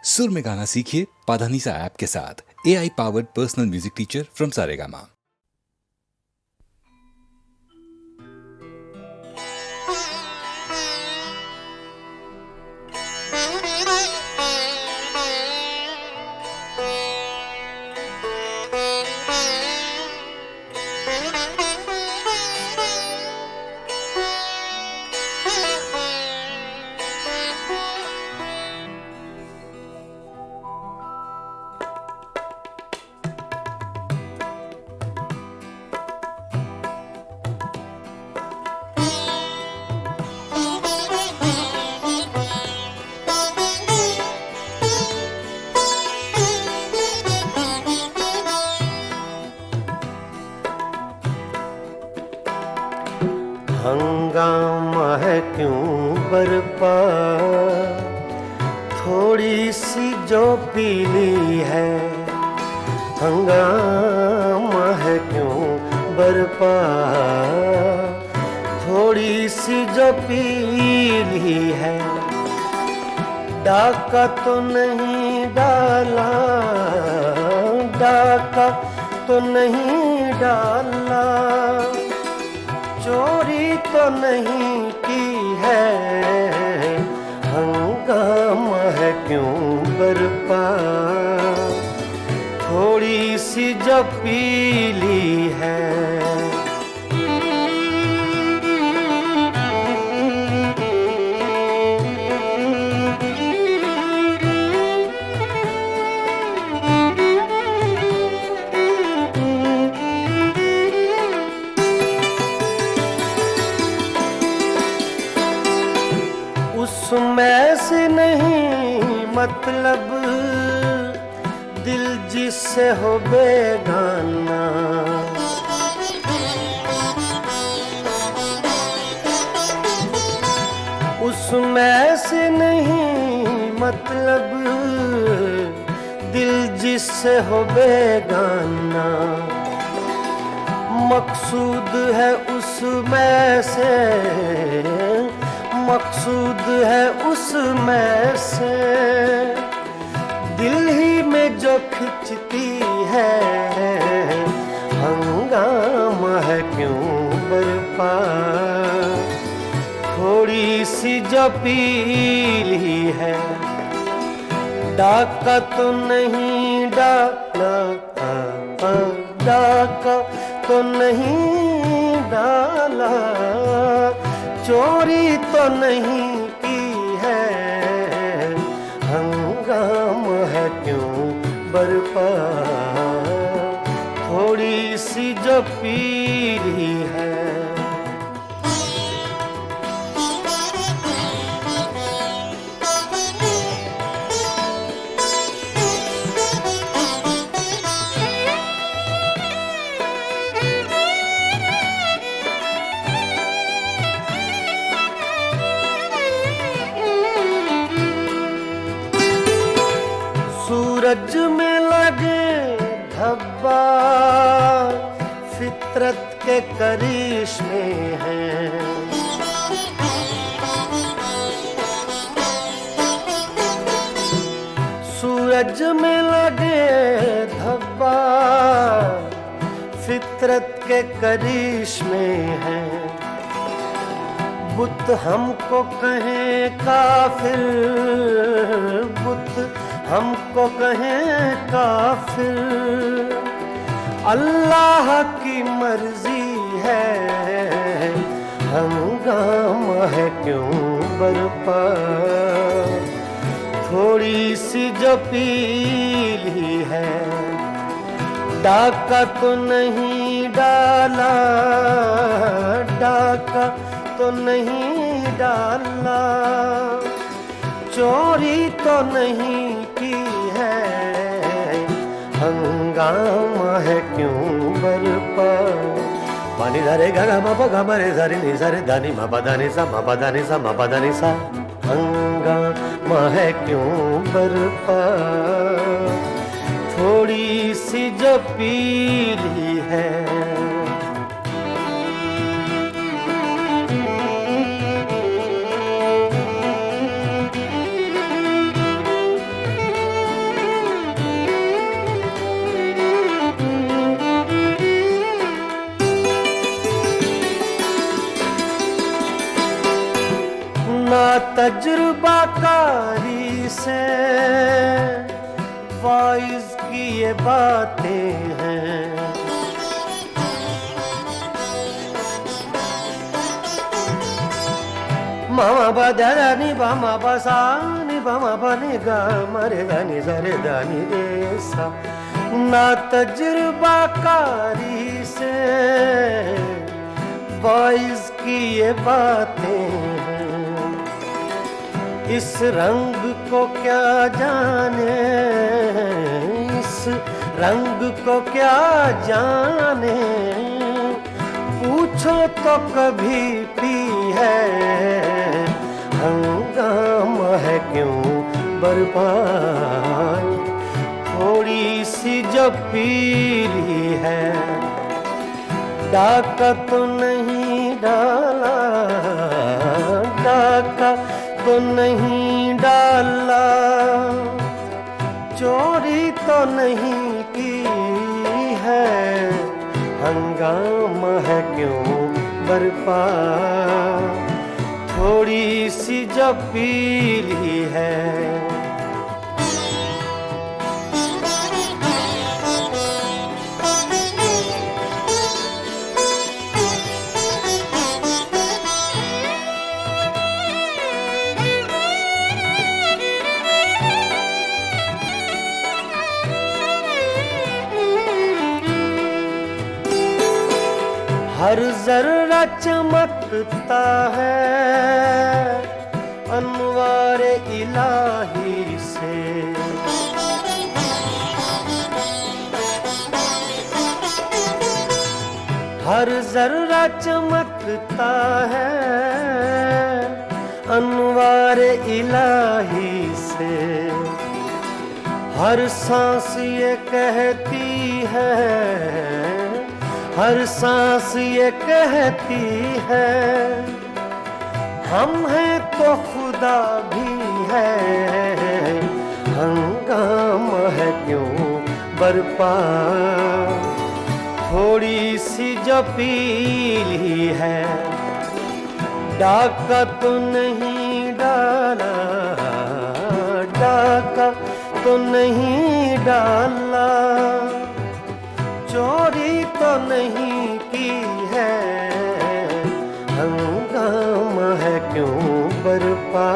सुर में गाना सीखिए पाधानीसा ऐप के साथ। AI powered personal music teacher from Saregama. हंगामा है क्यों बरपा, थोड़ी सी जो पीली है। हंगामा है क्यों बरपा, थोड़ी सी जो पीली है। डाका तो नहीं डाला, डाका तो नहीं डाला, चोरी तो नहीं की है। हंगामा है क्यों बरपा, थोड़ी सी जो पीली है। उसमें से नहीं मतलब, दिल जिससे हो बेगाना। उसमें से नहीं मतलब, दिल जिससे हो बेगाना। मकसूद है उसमें से, मकसूद है उसमें से, दिल ही में जो खिंचती है। हंगामा है क्यों बरपा, थोड़ी सी जो पीली है। डाका तो नहीं डाला, डाका तो नहीं डाला, चोरी तो नहीं की है। हंगामा है क्यों बरपा, थोड़ी सी जो पीली है। सूरज में लगे धब्बा, फितरत के करिश्मे हैं। सूरज में लगे धब्बा, फितरत के करिश्मे हैं। बुत हमको कहें काफिर, बुत हमको कहें काफिर, अल्लाह की मर्जी है। हंगामा है क्यों बरपा, थोड़ी सी जो पीली है। डाका तो नहीं डाला, डाका तो नहीं डाला, चोरी तो नहीं की है। हंगामा है क्यों बरपा। पानी धरे गा मा पा गा मा रे सा रे नि सा रे धा नि मा पा धा नि सा मा पा धा नि सा मा पा धा नि सा। हंगामा है क्यों बरपा, थोड़ी सी जो पीली है। तजुर्बाकारी से वाइज की ये बातें हैं। मामा बदरा नि बामा बसा नि बामा बने गा मरे दानी सरे दानी रे सा। ना तजुर्बाकारी से वाइज की ये बातें हैं। इस रंग को क्या जाने, इस रंग को क्या जाने, पूछो तो कभी पी है। हंगामा है क्यों बर्बाद, थोड़ी सी जो पीली है। डाका तो नहीं डाला, डाका तो नहीं डाला, चोरी तो नहीं की है। हंगामा है क्यों बर्पा, थोड़ी सी जो पीली है। हर जर्रा चमकता है अनवारे इलाही से। हर जर्रा चमकता है अनवारे इलाही से। हर सांस ये कहती है, हर सांस ये कहती है, हम हैं तो खुदा भी है। हंगामा है क्यों बर्पा, थोड़ी सी जो पीली है। डाका तो नहीं डाला, डाका तो नहीं डाला, चोरी तो नहीं की है। हंगामा है क्यों बर्पा,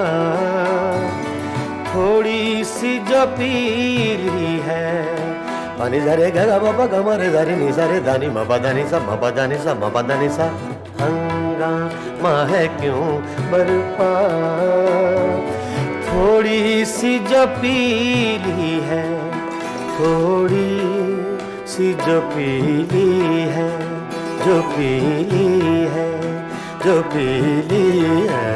थोड़ी सी जो पीली है। पानी धरे गा बाबा गमरे धरे नि सरे दानी मापा दानी सा मापा दानी सा मापा दानी सा। हंगामा है क्यों बर्पा, थोड़ी सी जो पीली है। थोड़ी सी जो पीली है, जो पीली है, जो पीली है।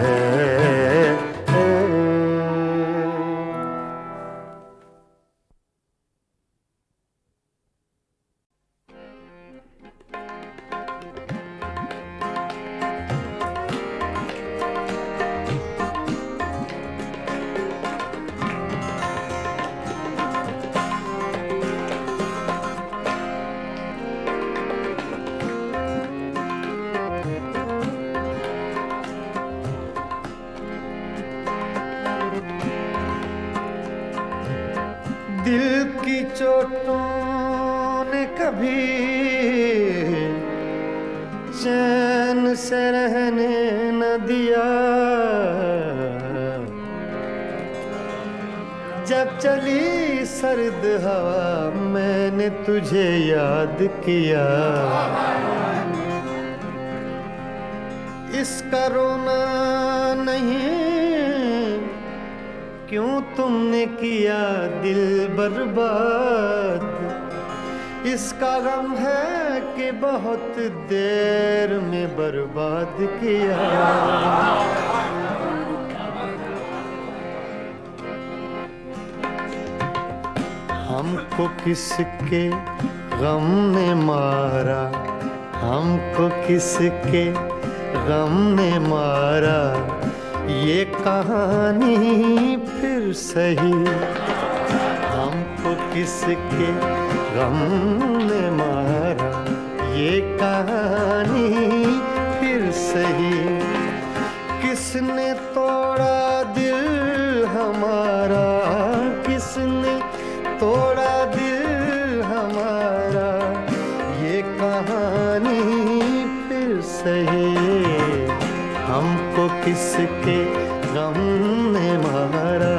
दिल की चोटों ने कभी चैन से रहने न दिया। जब चली सर्द हवा मैंने तुझे याद किया। इसका रोना नहीं, क्यों तुमने किया दिल बर्बाद। इसका गम है कि बहुत देर में बर्बाद किया। हमको किसके गम ने मारा, हमको किसके गम ने मारा। ये कहानी फिर सही, हमको किसके गम ने मारा। ये कहानी फिर सही, किसने तोड़ा हमारा, किसने तोड़ा दिल हमारा, ये कहानी फिर सही। हमको किसके गम ने मारा,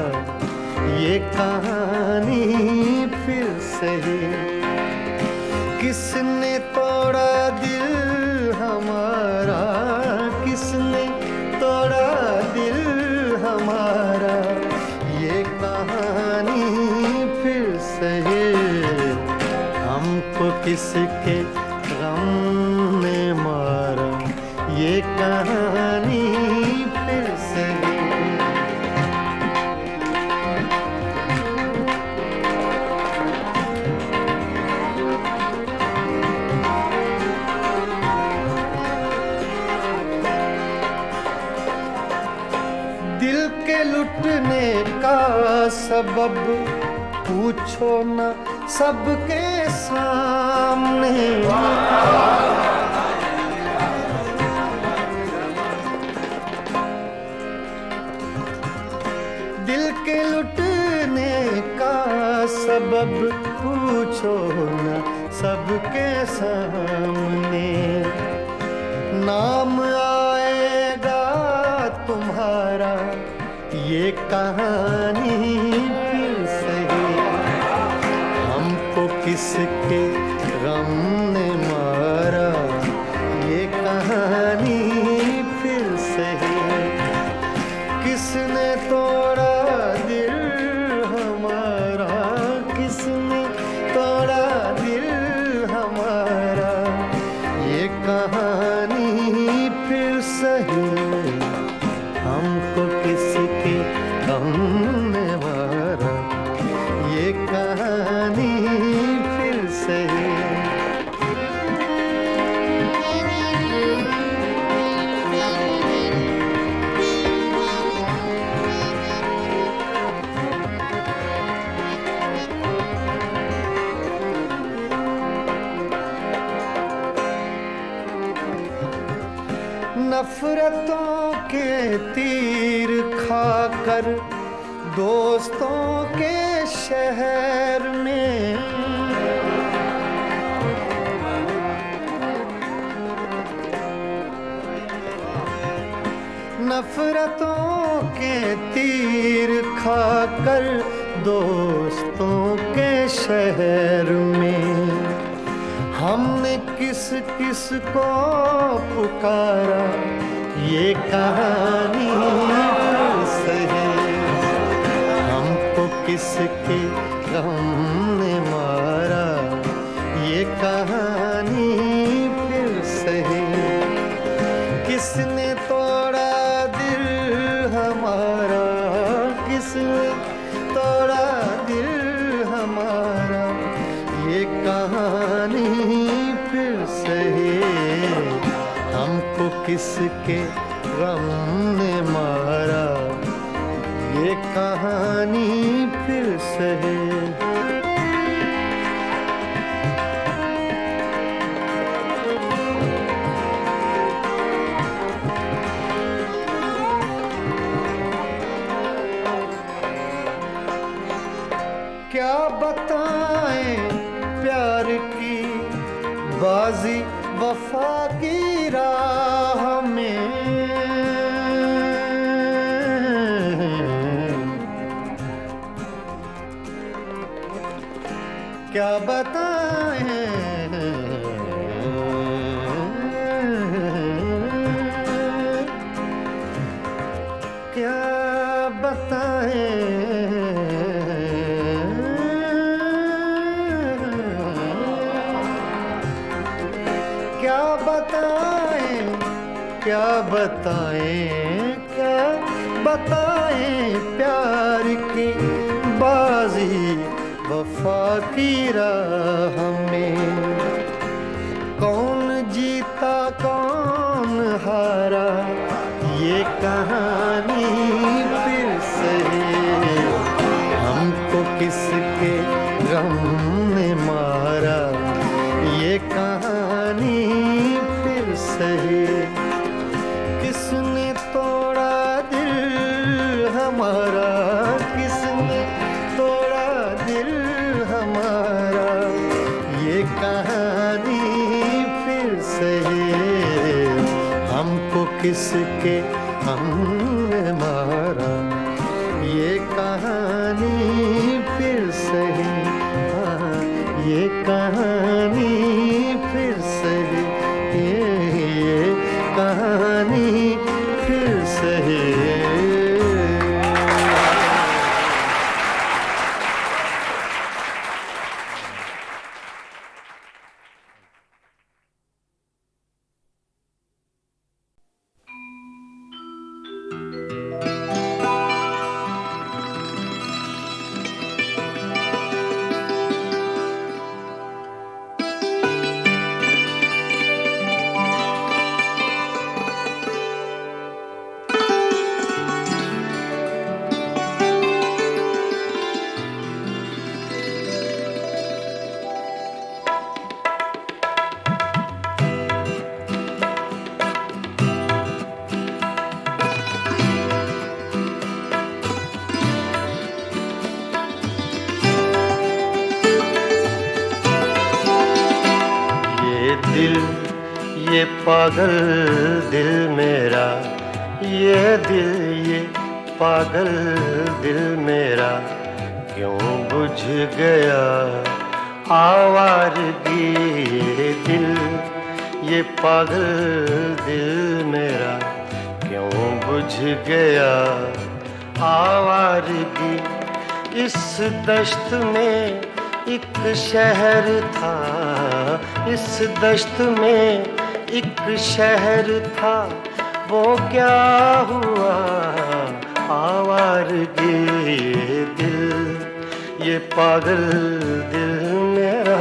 ये कहानी फिर सही। किसने तोड़ा दिल हमारा, किसने तोड़ा दिल हमारा, ये कहानी फिर सही। हमको किसके गम ने मारा, ये कहानी फिर सही। दिल के लुटने का सबब पूछो न सबके सामने। दिल के लुटने का सबब पूछो न सबके सामने। नाम आएगा तुम्हारा, ये कहानी फिर सही। हमको किसके गम ने मारा, ये कहानी फिर सही। किसने तोड़ा दिल हमारा, किसने तोड़ा दिल हमारा, ये कहानी फिर सही। हमको किसके गम ने मारा, ये कहानी फिर सही। नफरतों के तीर खाकर दोस्तों के शहर में, नफरतों के तीर खाकर दोस्तों के शहर में, हमने किस किस को पुकारा, ये कहानी फिर सही। हमको किसके गम ने मारा, ये कहानी फिर सही। किसने तोड़ा दिल हमारा, किसने तोड़ा दिल हमारा, ये कहानी फिर सही। हमको किसके गम ने मारा, ये कहानी फिर सही। क्या बताएं प्यार की बाजी वफा की राह में, क्या बताएं क्या बताएं क्या बताएं क्या बताएं क्या बताएं प्यार की बाजी वफा की राह में। कौन जीता कौन हारा, ये कहानी फिर सही। हमको किसके गम ने मारा, ये कहानी फिर सही। किसने तोड़ा दिल हमारा, किसके हमने मारा, ये कहानी फिर सही, हाँ ये कहानी फिर सही, ये कहानी फिर सही। ये पागल दिल मेरा, ये दिल ये पागल दिल मेरा, क्यों बुझ गया आवारगी। ये दिल ये पागल दिल मेरा, क्यों बुझ गया आवारगी। इस दश्त में एक शहर था, इस दश्त में एक शहर था, वो क्या हुआ आवारगी। ये दिल ये पागल दिल मेरा।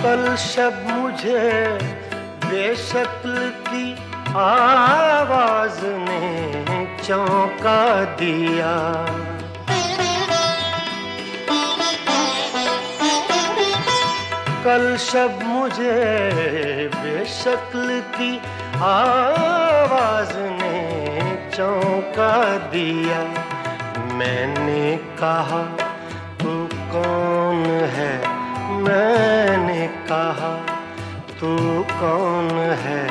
कल शब मुझे बेशक्ल की आवाज ने चौंका दिया। कल शब मुझे बेशक्ल की आवाज ने चौंका दिया। मैंने कहा तू कौन है, मैंने कहा तू कौन है,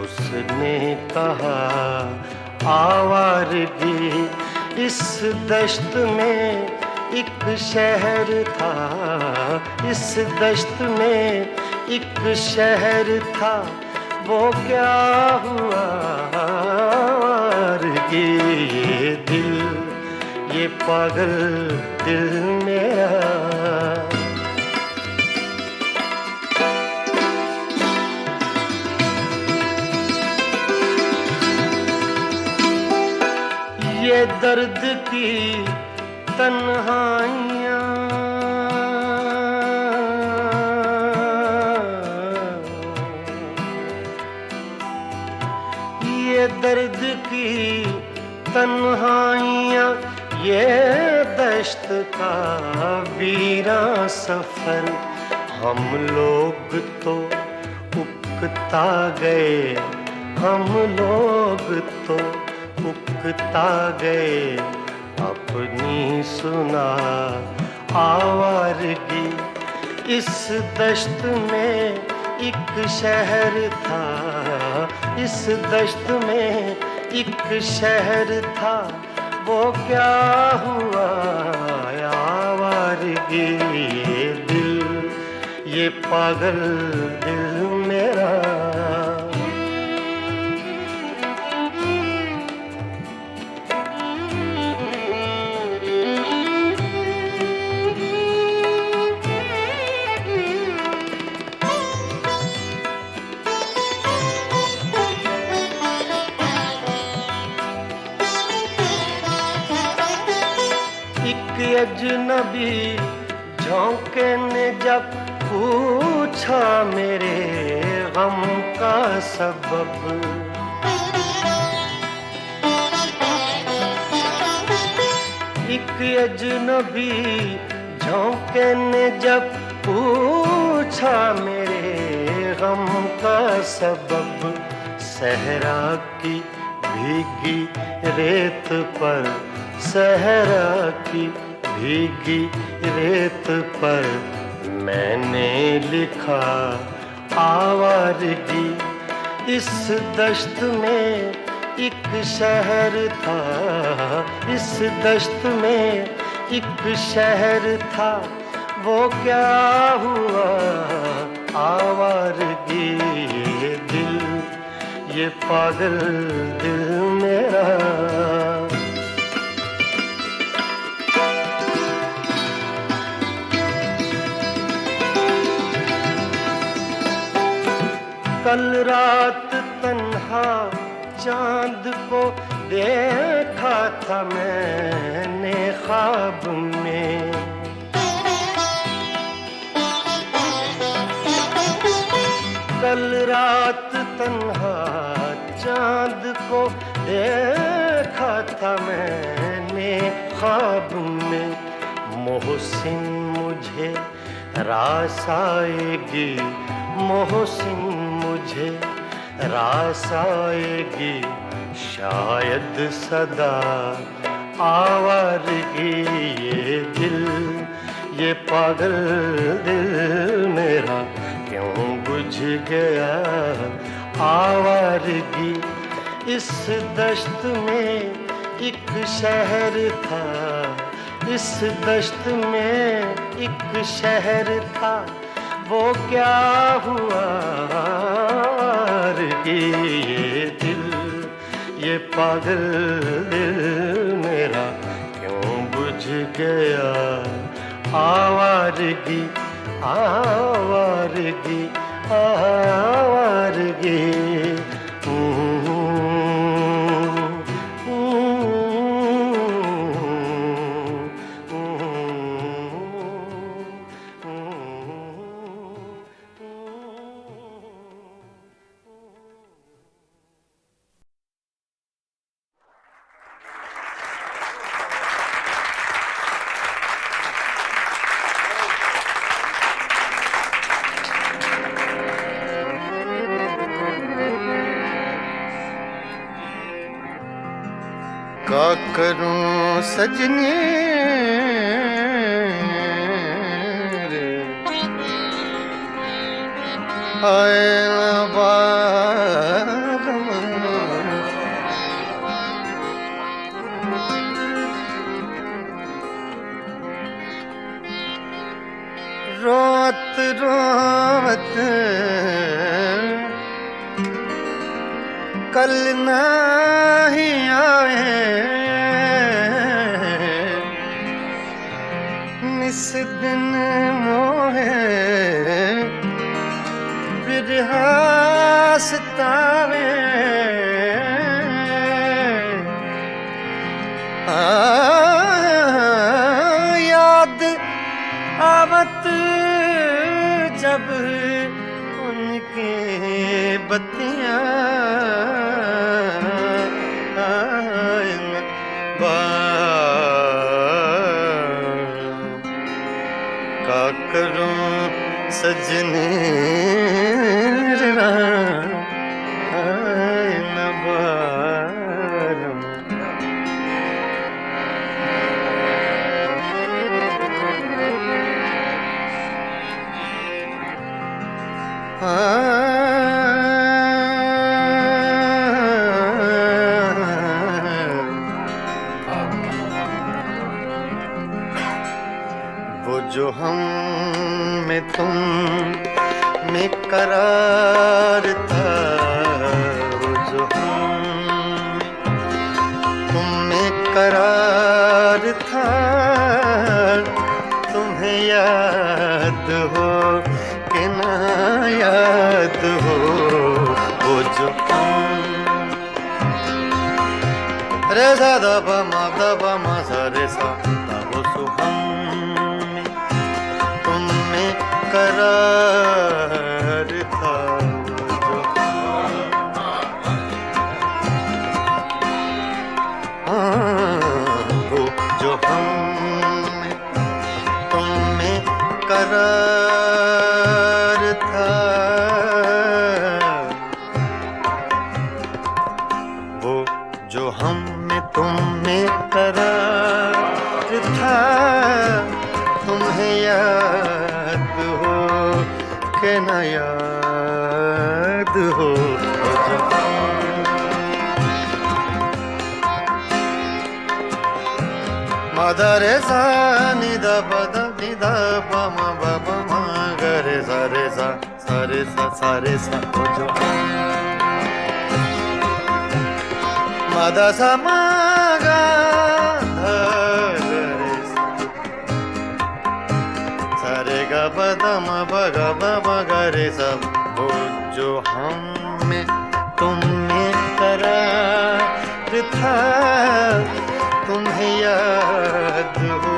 उसने कहा आवारगी। इस दश्त में एक शहर था, इस दश्त में एक शहर था, वो क्या हुआ आवारगी। ये दिल ये पागल दिल मेरा। ये दर्द की तन्हाइयाँ, ये दर्द की तन्हाइयाँ, ये दश्त का वीरां सफर। हम लोग तो उकता गए, हम लोग तो उकता गए, अपनी सुना आवारगी। इस दश्त में एक शहर था, इस दश्त में एक शहर था, वो क्या हुआ आवारगी। ये दिल ये पागल दिल मेरा। अजनबी झोंके ने जब पूछा मेरे गम का सबब, एक अजनबी झोंके ने जब पूछा मेरे गम का सबब, सहरा की भीगी रेत पर, सहरा की भीगी रेत पर मैंने लिखा आवारगी। इस दश्त में एक शहर था, इस दश्त में एक शहर था, वो क्या हुआ आवारगी। ये दिल, ये पागल दिल मेरा, कल रात तन्हा चांद को देखा था मैंने ख्वाब में। कल रात तन्हा चांद को देखा था मैंने ख्वाब में। मोहसिन मुझे रास आएगी, मोहसिन मुझे रास आएगी, शायद सदा आवारगी। ये दिल, ये पागल दिल मेरा क्यों बुझ गया आवारगी। इस दश्त में एक शहर था, इस दश्त में एक शहर था, वो क्या हुआ कि ये दिल, ये पागल दिल मेरा क्यों बुझ गया आवारगी, आवारगी, आवारगी। का करूं सजनी रे, आए न बारम, रोत रोत कल नहीं आए, निस दिन मोहे बिरहा सतावे। याद आवत जब उनके बत्तियां का करूं सजनी न बारम। वो जो हम में तुम में करार था, वो जो हम तुम में करार था, तुम्हें याद हो कि ना याद हो। वो जो हम रे सा दा दा मा सा रे सा दा वो सो हम करार था, जो वो जो हम तुम हम में तुम में करार था, तुम्हें याद हो के न याद हो। मदरे सा निदा पद निदा पम बम मगरे सारे सा सारे सा सारे सा जो मदा सा मगा धरे सारे गा पदम बगा बगरे सब वो जो हम में तुम में करार था, तुम्हें याद हो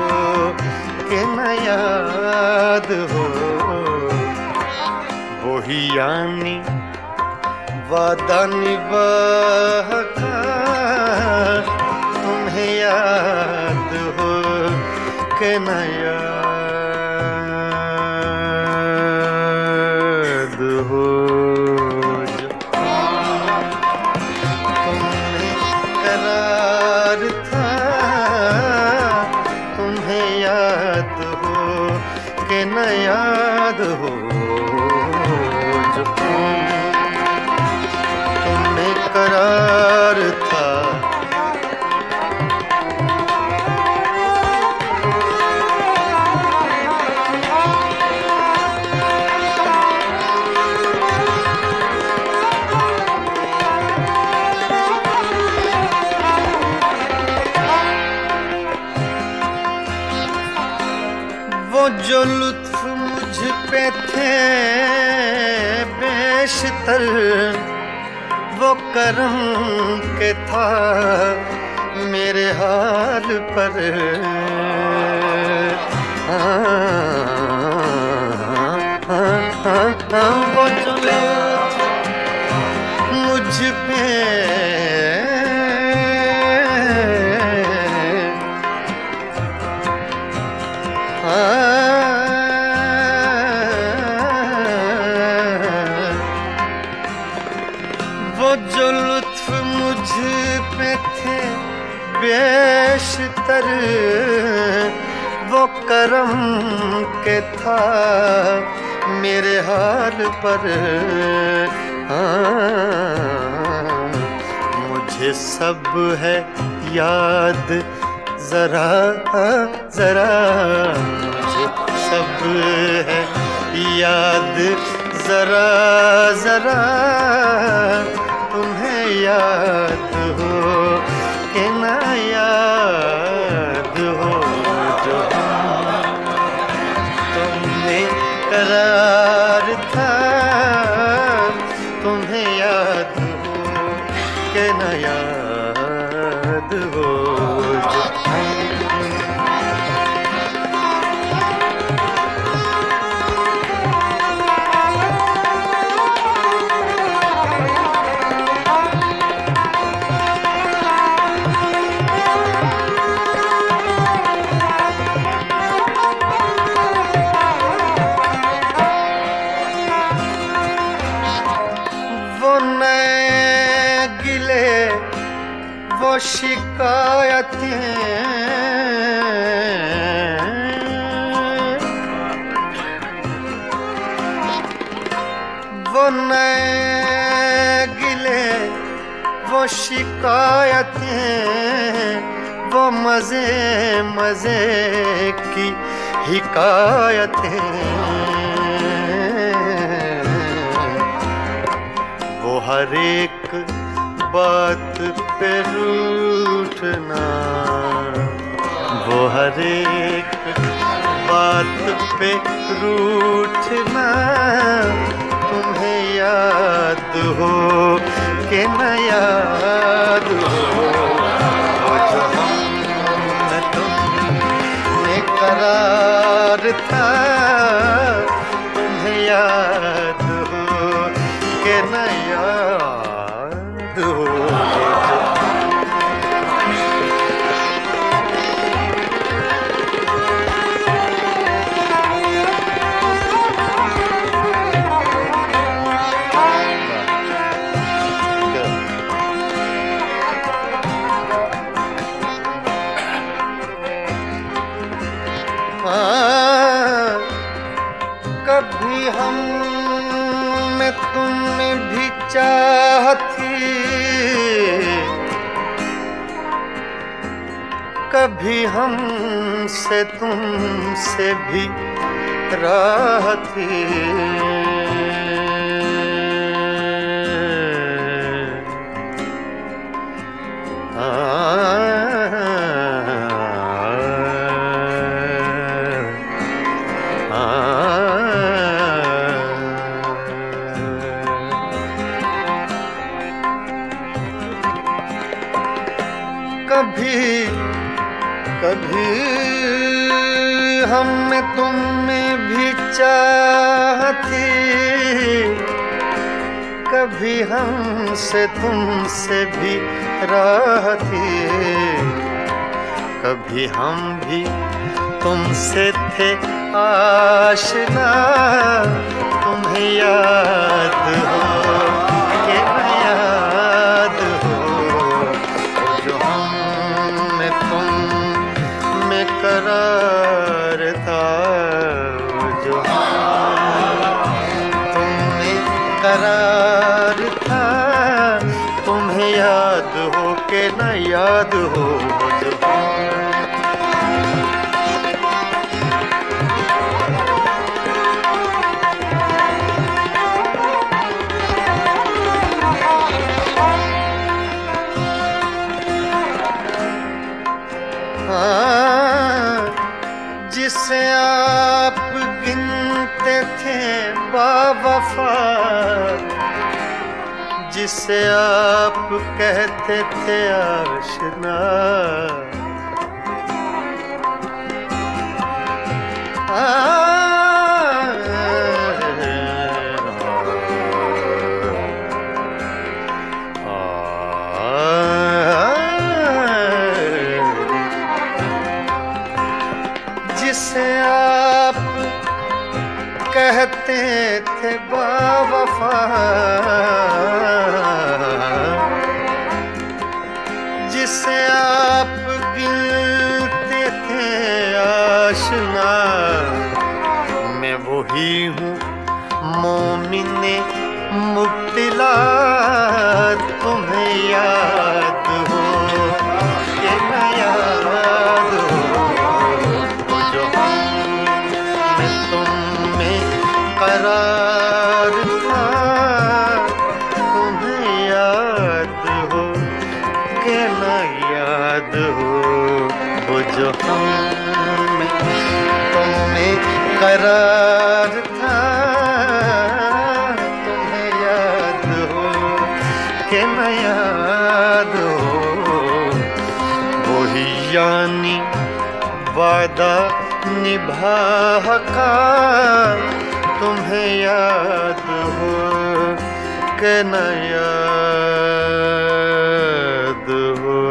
कि न याद हो। वही यानी वादा निभाका, तुम्हें याद हो कि न याद हो। तुम्हें करार था, तुम्हें याद हो कि न याद हो। जो तुम्हें करार था, वो जो लुत्फ मुझ पे थे बेशतर, वो करम के था मेरे हाल पर। वो जो लुत्फ मुझ पे वो जो लुत्फ मुझ पे थे बेशतर, वो करम के था मेरे हाल पर। मुझे सब है याद जरा जरा, मुझे सब है याद जरा जरा। तुम्हें याद हो कि न याद हो। जो तुमने करार था, तुम्हें याद हो कि न याद हो। वो नए गिले वो शिकायतें, वो नए गिले वो शिकायतें, वो मजे मजे की हिकायतें। वो हर एक बात पे रूठना, वो हर एक बात पे रूठना। तुम्हें याद हो कि न याद हो। वो जो हम न तुमने करार था, तुम्हें याद हो कि न याद हो। कभी हमसे तुमसे भी राह थी। कभी कभी हम में तुम में भी चाह थी, कभी हमसे तुमसे भी राह थी, कभी हम भी तुमसे थे आशना। तुम्हें याद हो कि न याद हो, जो हम में तुम में करार था, जो तुम में करार था। तुम्हें याद हो कि न याद हो, जो जिसे आप गिनते थे बावफा, जिसे आप कहते थे आशना, जिसे आप कहते थे बावफा, जिसे आप गिनते थे आशना। मैं वही हूँ मोमिने मुब्तिला, तुम्हें याद हो कि न याद हो, जो मैं तुम में करार था। तुम्हें याद हो कि न याद हो, वो जो हम में तुम में करार था। तुम्हें याद हो कि न याद हो, वही यानी वादा निभा का। तुम्हें याद हो कि न याद हो।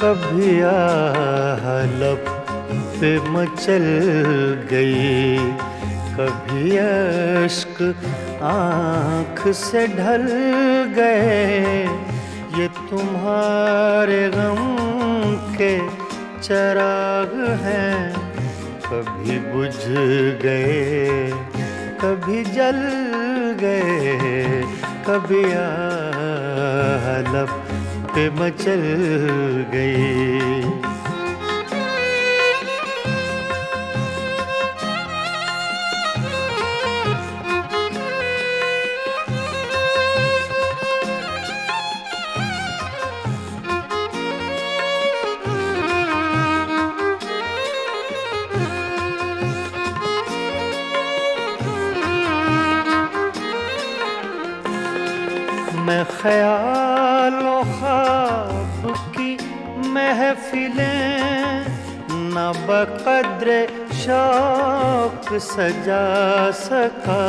कभी लब पे मचल गई, कभी अश्क आँख से ढल गए। ये तुम्हारे गम के चिराग हैं, कभी बुझ गए कभी जल गए। कभी लब पे मचल गई। मैं ख्यालों ख्वाब की महफिलें न बक़द्रे शौक सजा सका।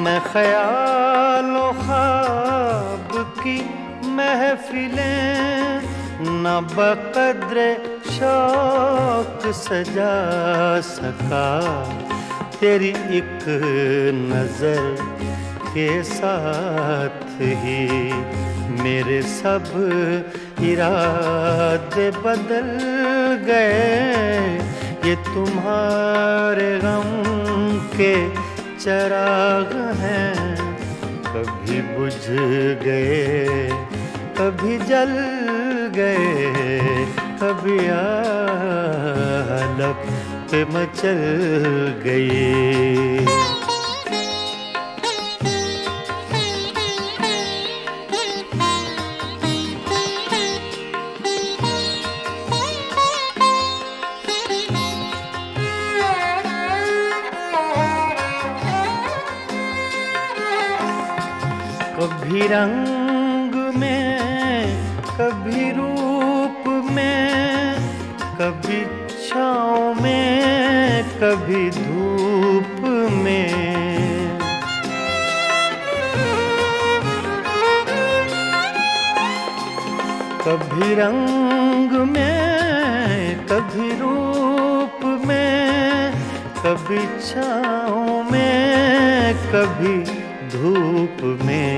मैं ख्यालो ख्वाब की महफिलें न बक़द्रे शौक सजा सका। तेरी एक नजर के साथ ही मेरे सब इरादे बदल गए। ये तुम्हारे गम के चिराग हैं, कभी बुझ गए कभी जल गए, कभी आलप पे मचल गए। कभी रंग में कभी रूप में, कभी छाँव में कभी धूप में। कभी रंग में कभी रूप में, कभी छाँव में कभी धूप में।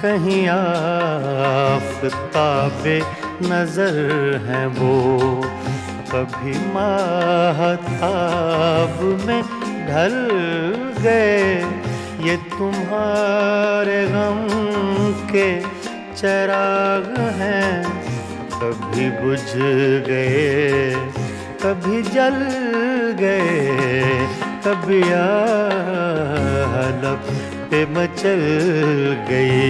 कहीं आफ़ताबे नजर हैं वो, कभी माहताब में ढल गए। ये तुम्हारे गम के चिराग हैं, कभी बुझ गए कभी जल गए, कभी आलप पे मचल गए।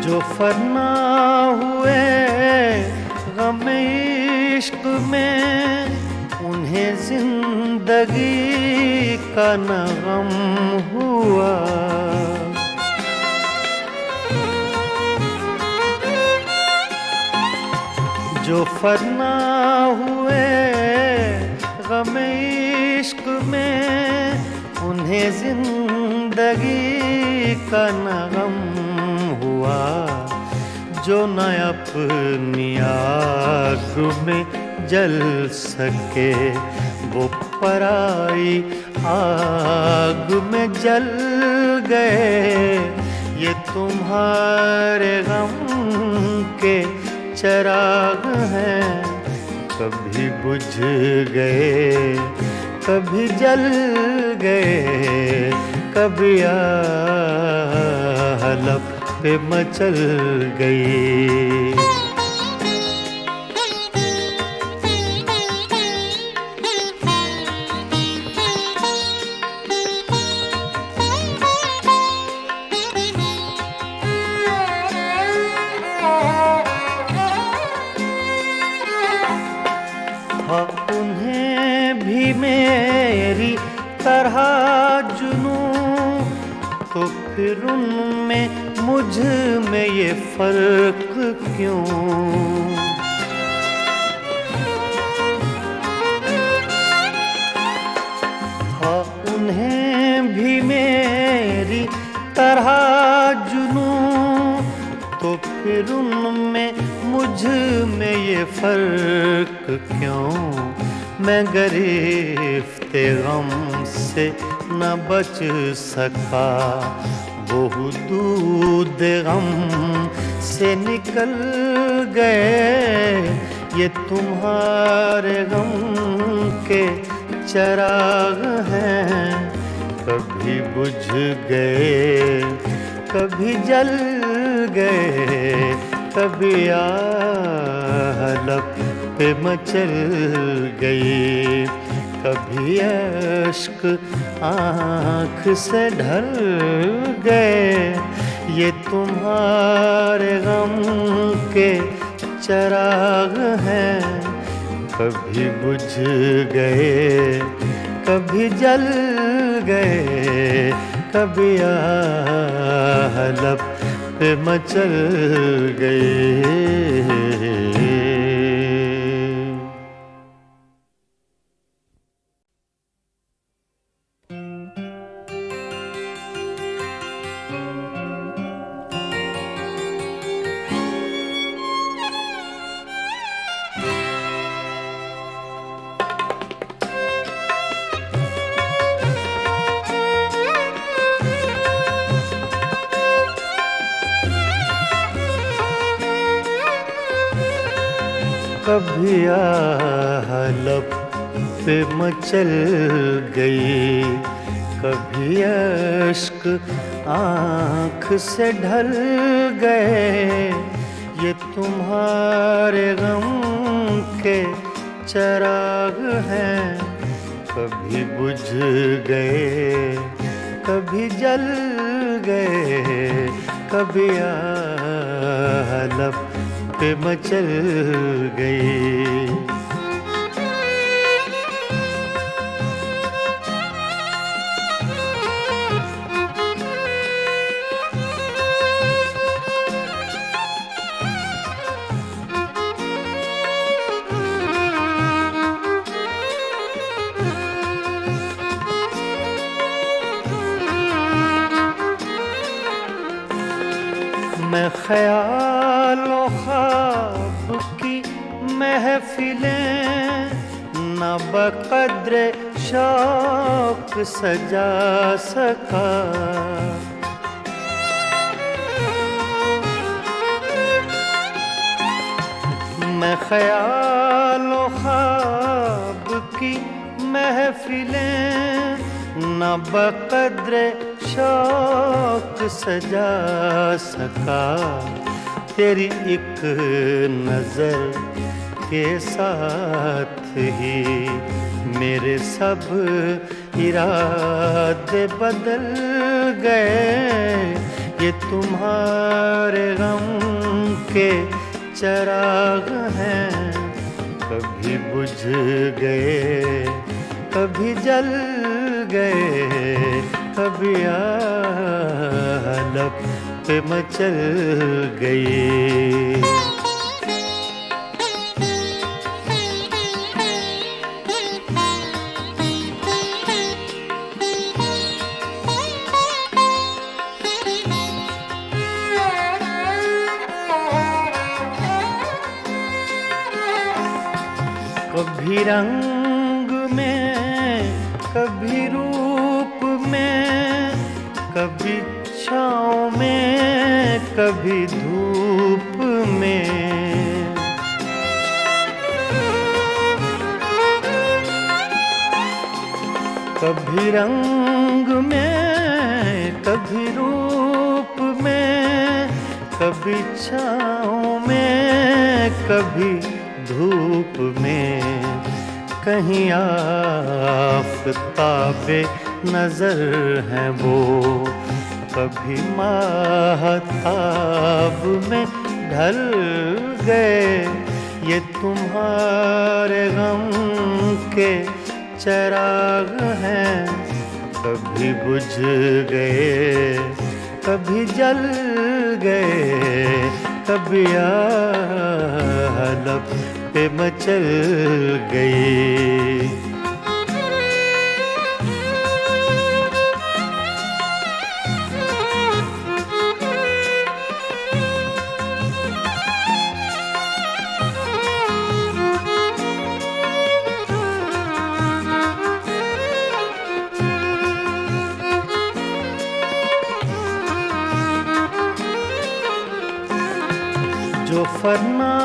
जो फना हुए गम इश्क में, उन्हें जिंदगी का न गम हुआ। जो फना हुए गम इश्क में, उन्हें जिंदगी का न गम हुआ। जो न अपनी आग में जल सके, वो पराई आग में जल गए। ये तुम्हारे गम के चिराग हैं, कभी बुझ गए कभी जल गए, कभी आलप पे मचल गई। हाँ, उन्हें भी मेरी तरह जुनूं, तो फिर उनमें मुझ में ये फर्क क्यों? हाँ, उन्हें भी मेरी तरह जुनूं, तो फिर उनमें मुझ में ये फर्क क्यों? मैं गिरफ्ते गम से न बच सका, वो दूध गम से निकल गए। ये तुम्हारे गम के चिराग हैं, कभी बुझ गए कभी जल गए, कभी आलप पे मचल गई, कभी अश्क आँख से ढल गए। ये तुम्हारे गम के चराग हैं, कभी बुझ गए कभी जल गए, कभी आह लब पे मचल गए। कभी आह लब पे मचल गई, कभी अश्क आँख से ढल गए। ये तुम्हारे गम के चराग हैं, कभी बुझ गए कभी जल गए, कभी आह लब पे मचल गई। मैं ख्यालों ख्वाब की महफिलें न बक़द्र शौक सजा सका। मैं ख्यालों ख्वाब की महफिलें न बक़द्र शौक सजा सका। तेरी एक नजर के साथ ही मेरे सब इरादे बदल गए। ये तुम्हारे गम के चराग हैं, कभी बुझ गए कभी जल गए, कभी आह लब पे मचल गई। कभी रंग में कभी रूप में, कभी छाँव में कभी धूप में। कभी रंग में कभी रूप में, कभी छाँव में कभी धूप में। कहीं आफ़ताबे नजर हैं वो, कभी माहताब में ढल गए। ये तुम्हारे गम के चराग हैं, कभी बुझ गए कभी जल गए, कभी आह लब पे मचल गई। जो फना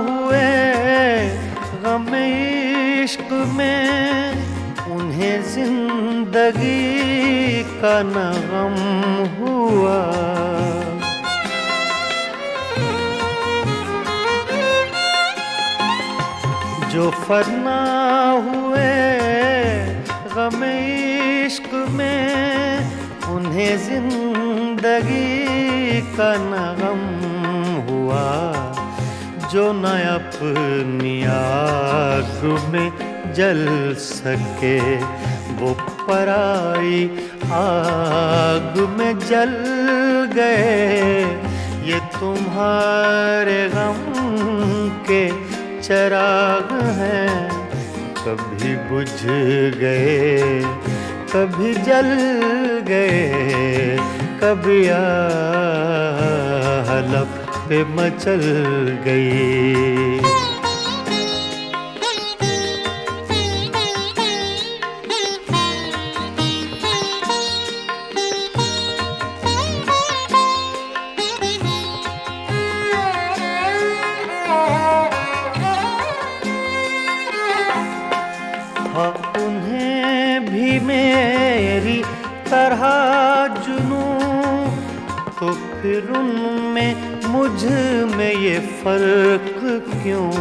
हुए गम इश्क में, उन्हें जिंदगी का न गम हुआ। जो फना हुए गम इश्क में, उन्हें जिंदगी का न गम हुआ, जो न अपनी आग में जल सके, वो पराई आग में जल गए। ये तुम्हारे गम के चिराग हैं, कभी बुझ गए कभी जल गए, कभी आह लब पे मचल गई। उन्हें भी मेरी तरह जुनूं, तो फिर उनमें मुझ में ये फर्क क्यों?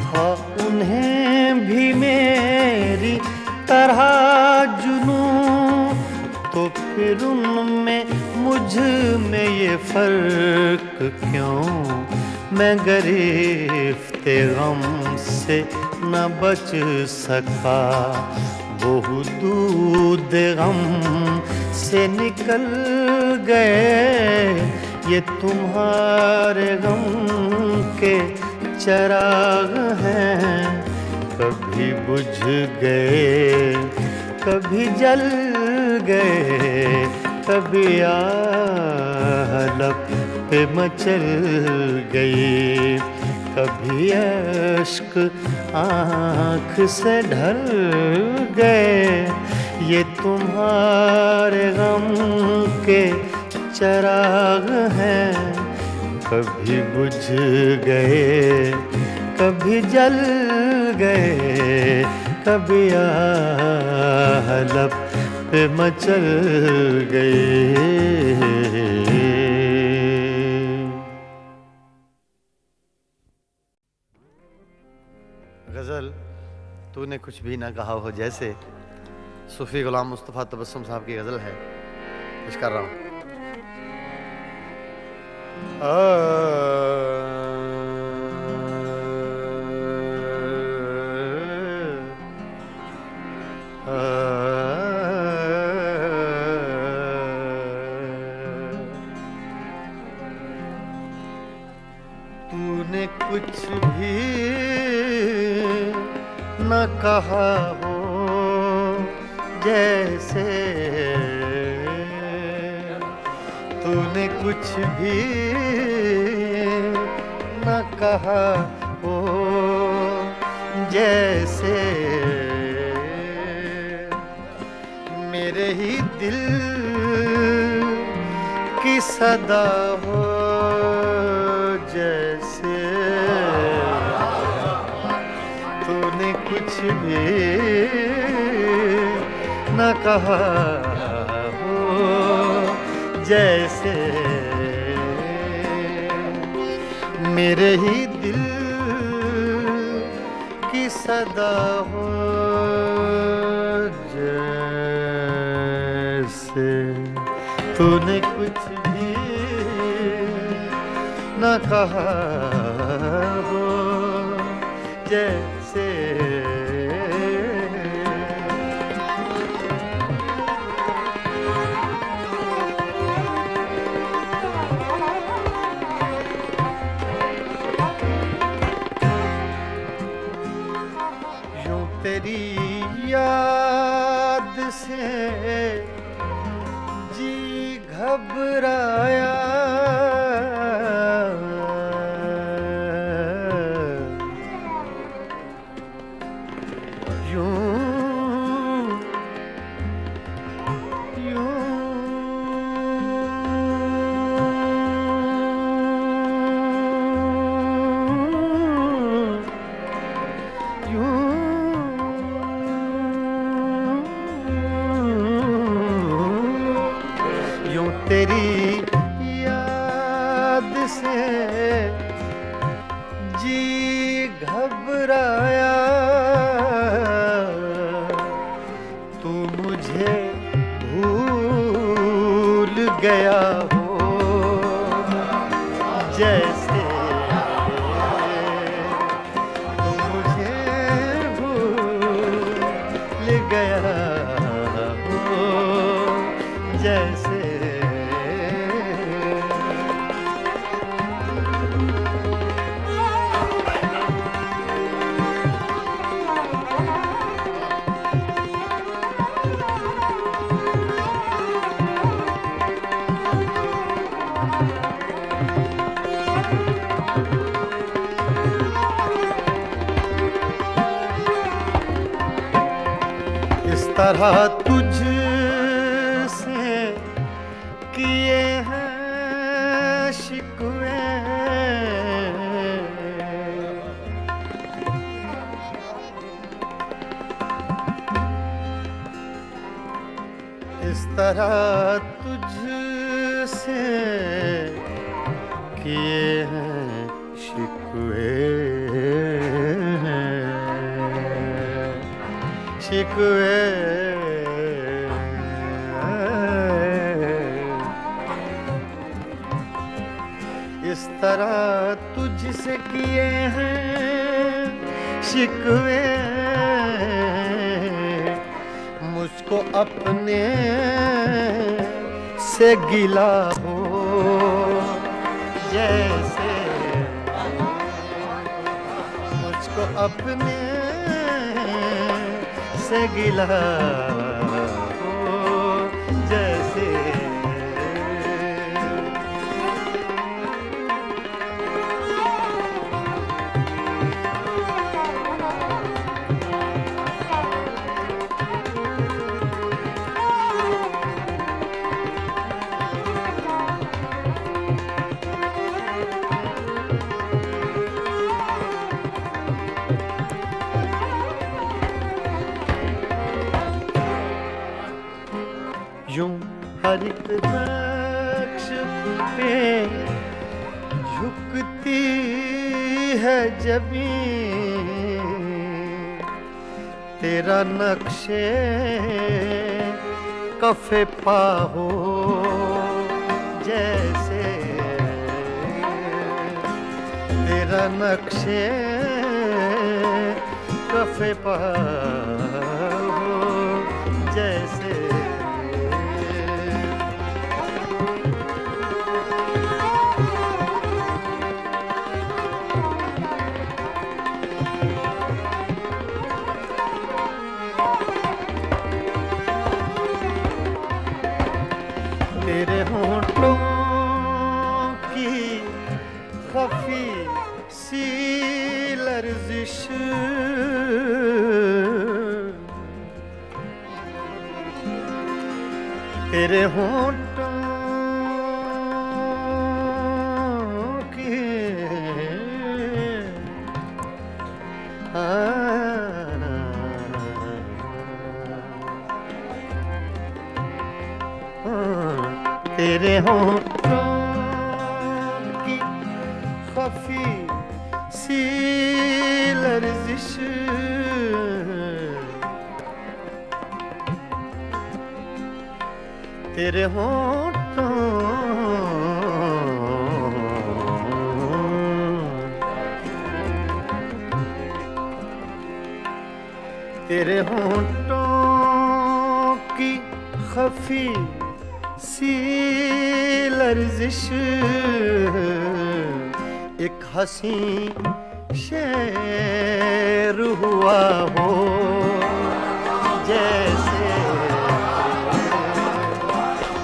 हाँ, उन्हें भी मेरी तरह जुनूं, तो फिर उनमें मुझ में ये फर्क क्यों? मैं गिरफ्ते गम से न बच सका, वो दूध गम से निकल गए। ये तुम्हारे गम के चिराग हैं, कभी बुझ गए कभी जल गए, कभी आह लब पे मचल गई, कभी अश्क आँख से ढल गए। ये तुम्हारे गम के चिराग हैं, कभी बुझ गए कभी जल गए, कभी आह लब पे मचल गए। गज़ल तूने कुछ भी ना कहा हो जैसे, सूफी गुलाम मुस्तफ़ा तबस्सुम साहब की गज़ल है, पेश कर रहा हूँ। तूने कुछ भी न कहा हो जैसे, तूने कुछ भी न कहा हो जैसे, मेरे ही दिल की सदा हो जैसे। तूने कुछ भी न कहा हो जैसे, मेरे ही दिल की सदा हो जैसे। तूने कुछ भी न कहा हो जैसे। यूं तेरी याद से जी घबराया, तेरी याद से जी घबराया। गया हो जैसे तुम मुझे भूल गया हो जैसे इस तरह तुझसे किए हैं शिकवे इस तरह तुझसे किए हैं शिकवे शिकवे इस तरह तुझसे किए हैं शिकवे मुझको अपने से गिला हो जैसे मुझको अपने से गिला हो जैसे यूं हर एक नक्श पे झुकती है जमीन तेरा नक्शे कफे पा हो जैसे तेरा नक्शे कफे पा हो जैसे तेरे होंठों की खफी सी लर्जिश तेरे होंठों की तेरे होंठों की खफी सी लर्जिश तेरे होंठों तेरे होंठों की खफी सी लर्जिश एक हंसी शेर हुआ हो जैसे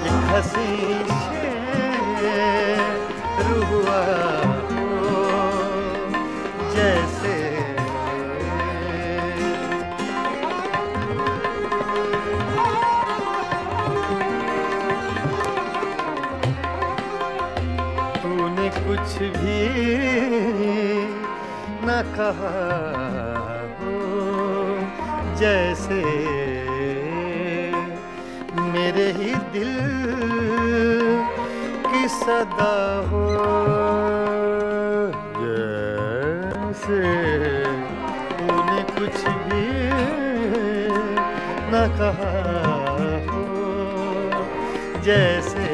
एक हंसी शेर हुआ हो जैसे कुछ भी न कहा हो जैसे मेरे ही दिल की सदा हो जैसे तूने कुछ भी न कहा हो जैसे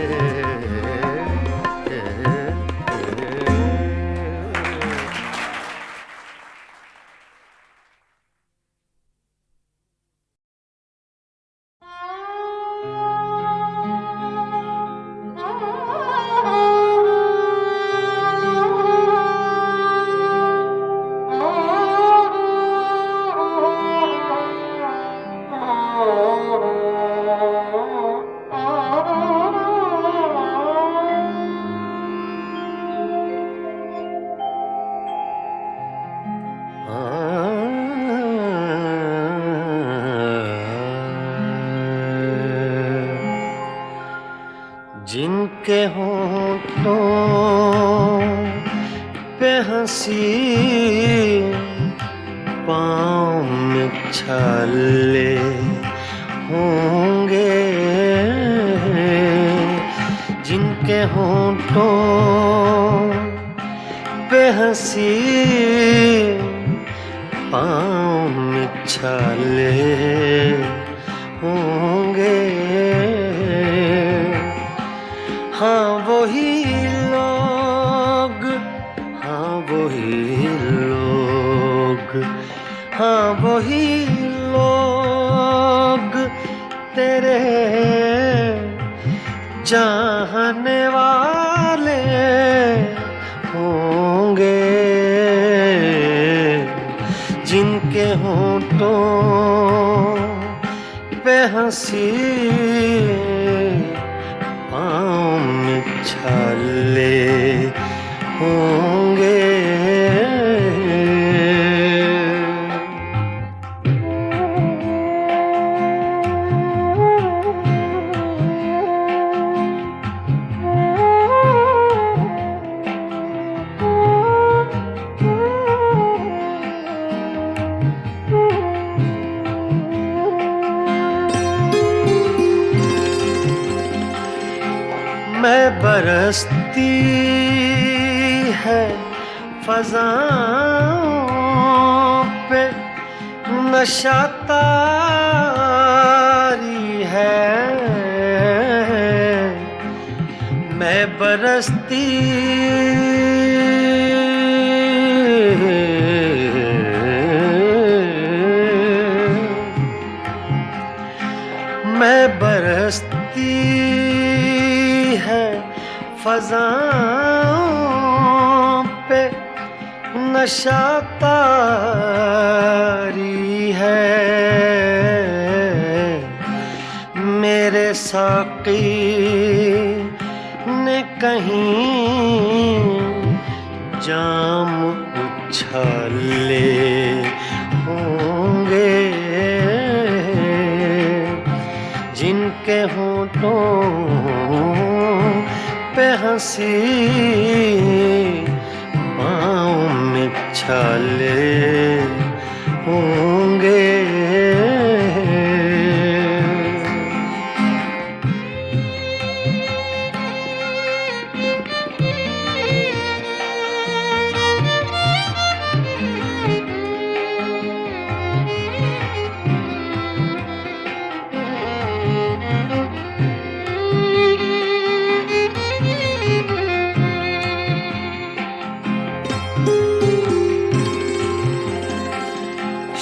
जिनके होंठों पे हंसी, पाँव में छाले होंगे, जिनके होंठों पे हंसी, पाँव में छाले होंगे। हाँ वही लोग, हाँ वही लोग, हाँ वही लोग तेरे चाहने वाले होंगे, जिनके होंठों पे हंसी, पाँव में छाले होंगे। मैं बरसती है फ़ज़ाओं पे नशा तारी है, मैं बरसती मैं बरसती है फ़ज़ाओं पे नशा तारी है, मेरे साक़ी ने कहीं जाम उछाले होंगे, जिनके होंठों पे हंसी, पाँव में छाले होंगे।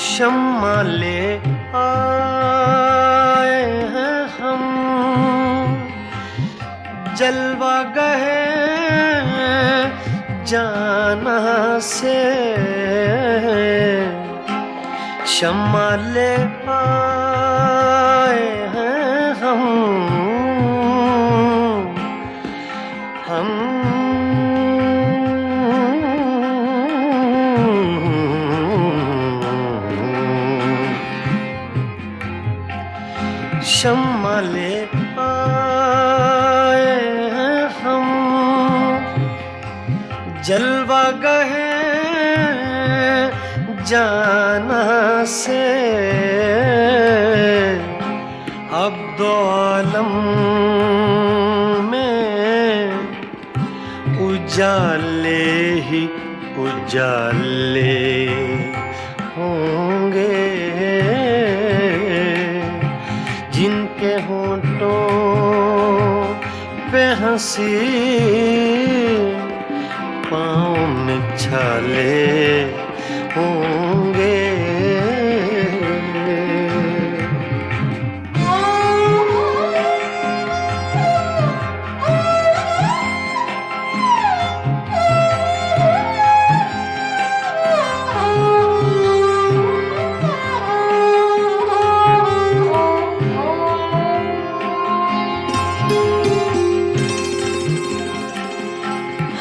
शम्मा ले आए हैं हम, जलवा गए जाना से, शम्मा ले आए हैं हम शम्मा ले आए हैं हम, जलवा गए जाना से, अब दो आलम में उजाले ही उजाले होंगे, जिनके होंठों पे हंसी, पाँव में छाले होंगे।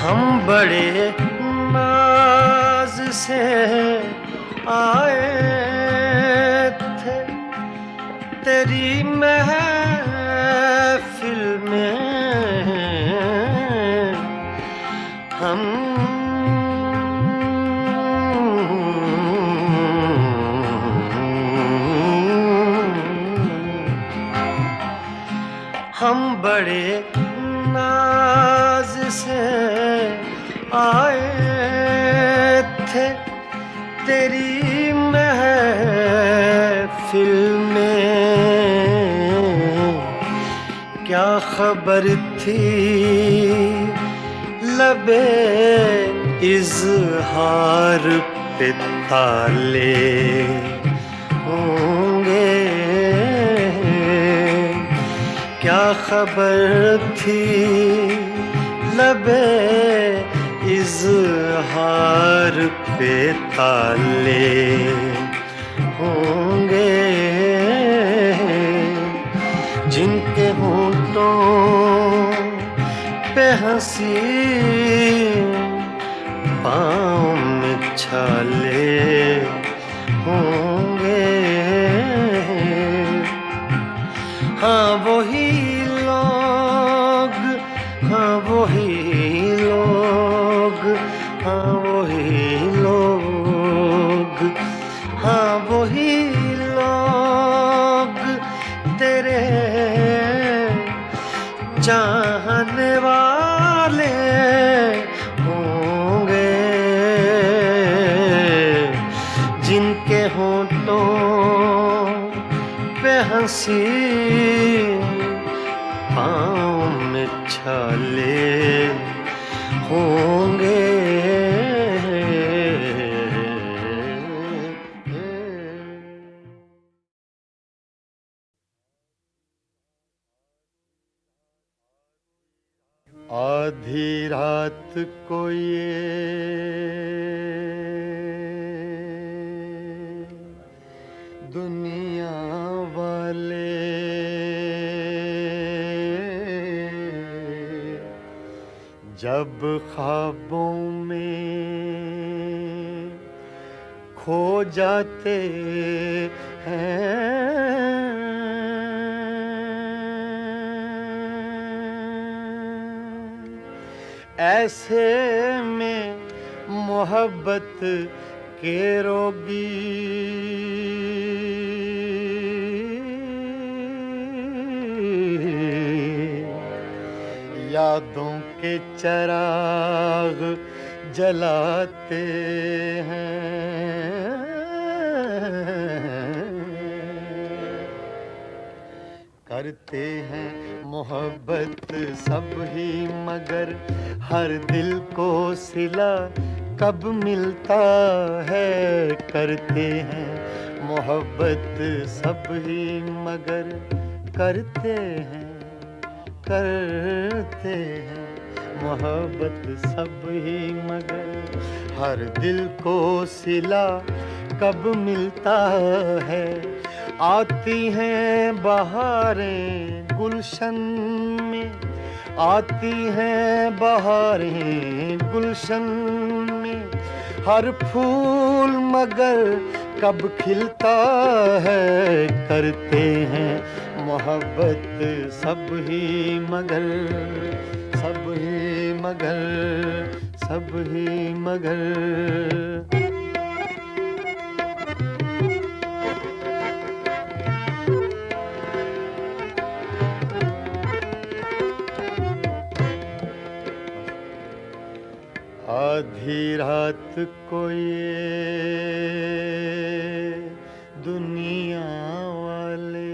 हम बड़े नाज से आए थे तेरी महफिल में, बड़े नाज से आए थे तेरी महफिल में, क्या खबर थी लबे इज़हार पे ताले होंगे, क्या खबर थी लबे इज़हार पे ताले होंगे, जिनके होंठों पे हंसी पाँव में छाले होंगे। हाँ वही लोग, हाँ वही लोग, हाँ वही लोग, हाँ वही लोग तेरे चाहने वाले होंगे, जिनके होंठों पे हंसी पाँव में छाले होंगे। आधी रात को ये दुनिया वाले जब ख्वाबों में खो जाते हैं, ऐसे में मोहब्बत के रोगी यादों के चिराग जलाते हैं, करते हैं मोहब्बत सब ही मगर हर दिल को सिला कब मिलता है, करते हैं मोहब्बत सब ही मगर करते हैं मोहब्बत सब ही मगर हर दिल को सिला कब मिलता है। आती हैं बहारें गुलशन में, आती हैं बहारें गुलशन में, हर फूल मगर कब खिलता है, करते हैं मोहब्बत सब ही मगर, सब ही मगर, सब ही मगर। आधी रात को ये दुनिया वाले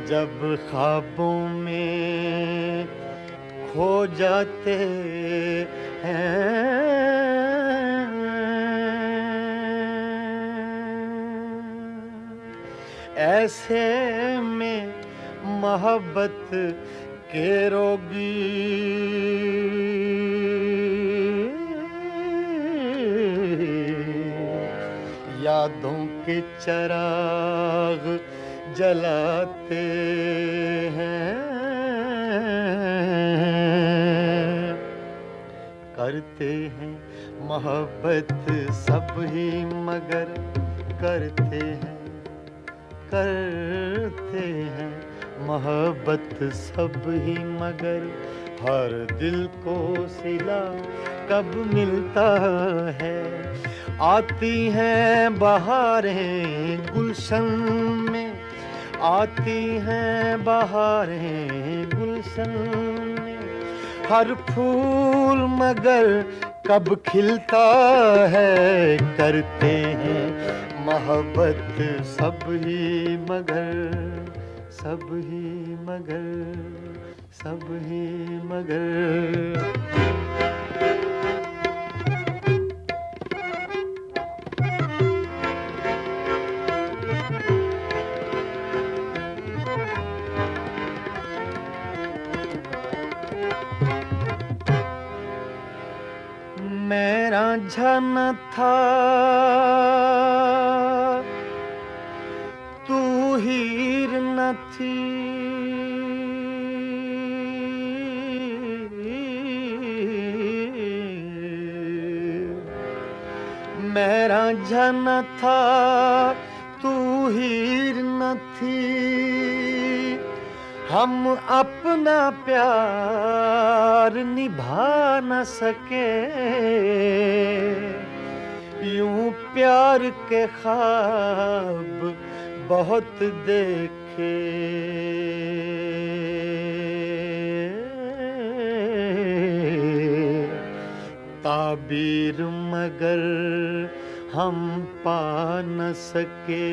जब ख्वाबों में खो जाते हैं, ऐसे में मोहब्बत के रोगी यादों के चिराग जलाते हैं, करते हैं मोहब्बत सब ही मगर करते हैं मोहब्बत सब ही मगर हर दिल को सिला कब मिलता है। आती हैं बहारें गुलशन में, आती हैं बहारें गुलशन में, हर फूल मगर कब खिलता है, करते हैं मोहब्बत सब ही मगर, सब ही मगर, सब ही मगर। मेरा झन था तू हीर न थी, मेरा झन था तू हीर न थी, हम अपना प्यार निभा न सके, यूं प्यार के ख्वाब बहुत देखे, ताबीर मगर हम पा न सके।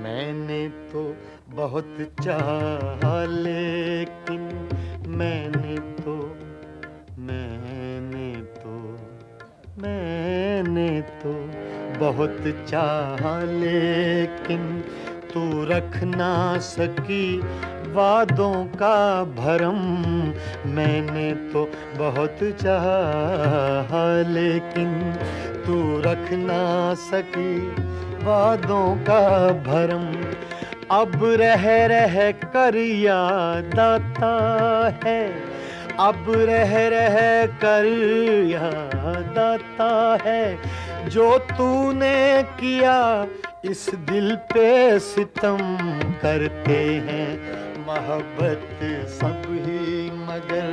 मैंने तो बहुत चाहा लेकिन मैंने तो बहुत चाहा लेकिन तू रख ना सकी वादों का भरम। मैंने तो बहुत चाहा लेकिन तू रख ना सकी वादों का भरम। अब रह कर याद आता है, अब रह कर याद आता है, जो तूने किया इस दिल पे सितम। करते हैं मोहब्बत सब ही मगर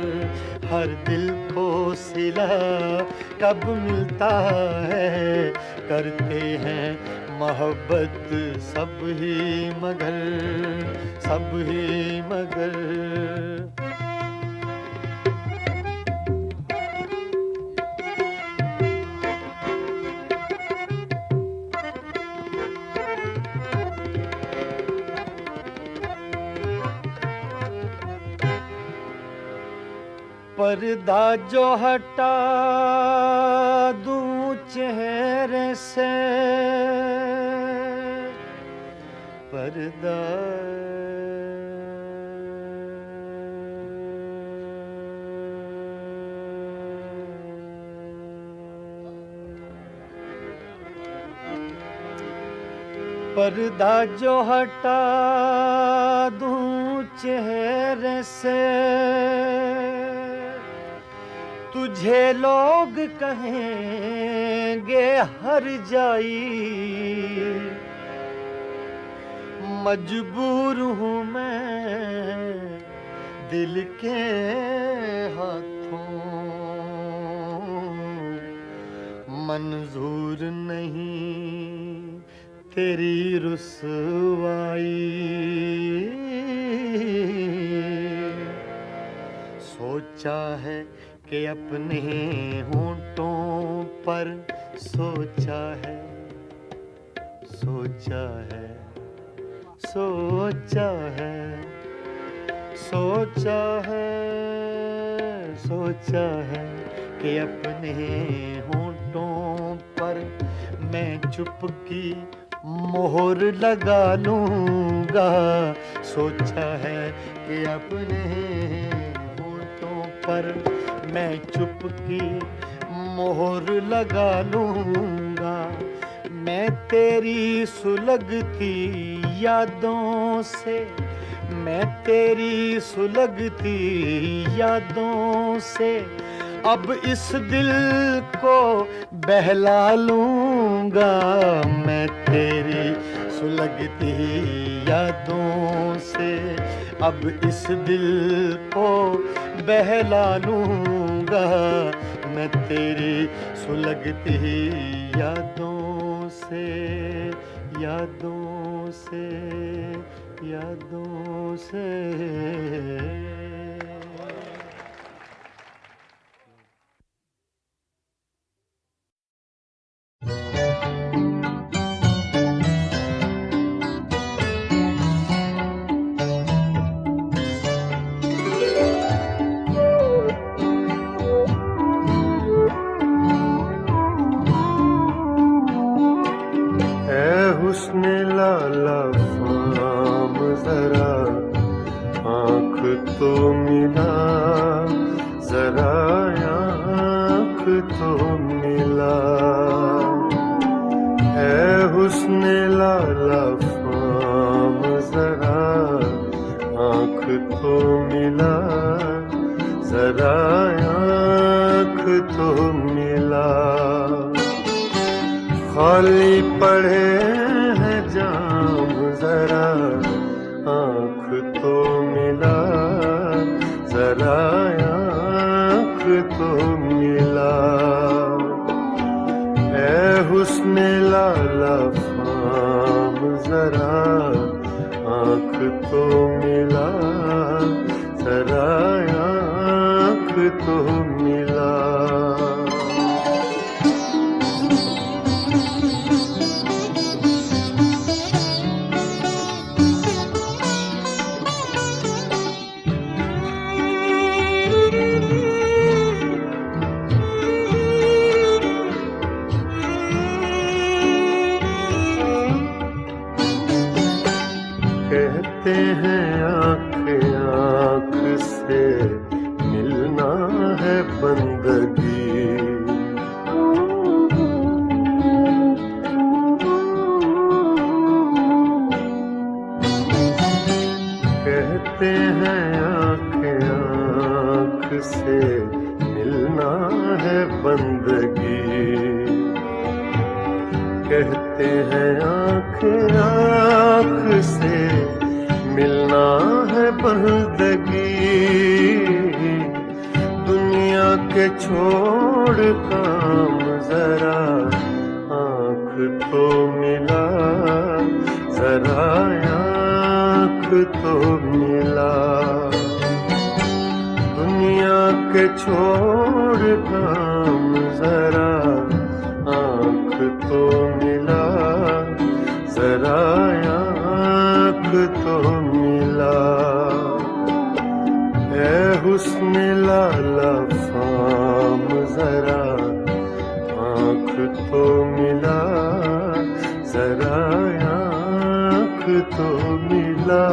हर दिल को सिला कब मिलता है। करते हैं मोहब्बत सब ही मगर, सब ही मगर। पर्दा जो हटा दूं चेहरे से, पर्दा पर्दा जो हटा दूं चेहरे से, तुझे लोग कहेंगे हर जाई। मजबूर हूँ मैं दिल के हाथों, मंजूर नहीं तेरी रुसवाई। सोचा है कि अपने होंठों पर सोचा है, सोचा है, सोचा है, सोचा है, सोचा है कि अपने होंठों पर मैं चुपकी मोहर लगा लूँगा। सोचा है कि अपने होंठों पर मैं चुपकी मोहर लगा लूँगा। मैं तेरी सुलगती यादों से, मैं तेरी सुलगती यादों से अब इस दिल को बहला लूँगा। मैं तेरी सुलगती यादों से अब इस दिल को बहला लूँगा। मैं तेरी सुलगती यादों से यादों से यादों से। हुस्न लाला फाम जरा आँख तो मिला जरा आँख तो मिला। है हुस्न लाला फाम जरा आँख तो मिला जरा आँख तो मिला। खाली पड़े हैं जाम जरा आँख तो मिला जरा आँख तो मिला। ऐ हुस्न लाला फाम जरा आँख तो मिला जरा आँख तो मिला। कहते हैं आँख आँख से मिलना है बंदगी। कहते हैं आँख आँख से मिलना है बंदगी। कहते हैं आँख आँख से मिलना है बंदगी। दुनिया के छोड़ काम जरा आँख तो मिला जरा आँख तो मिला। दुनिया के छोड़ काम जरा आँख तो मिला जरा आँख तो मिला। ऐ हुस्न लाला फाम जरा आँख तो मिला जरा आँख तो मिला।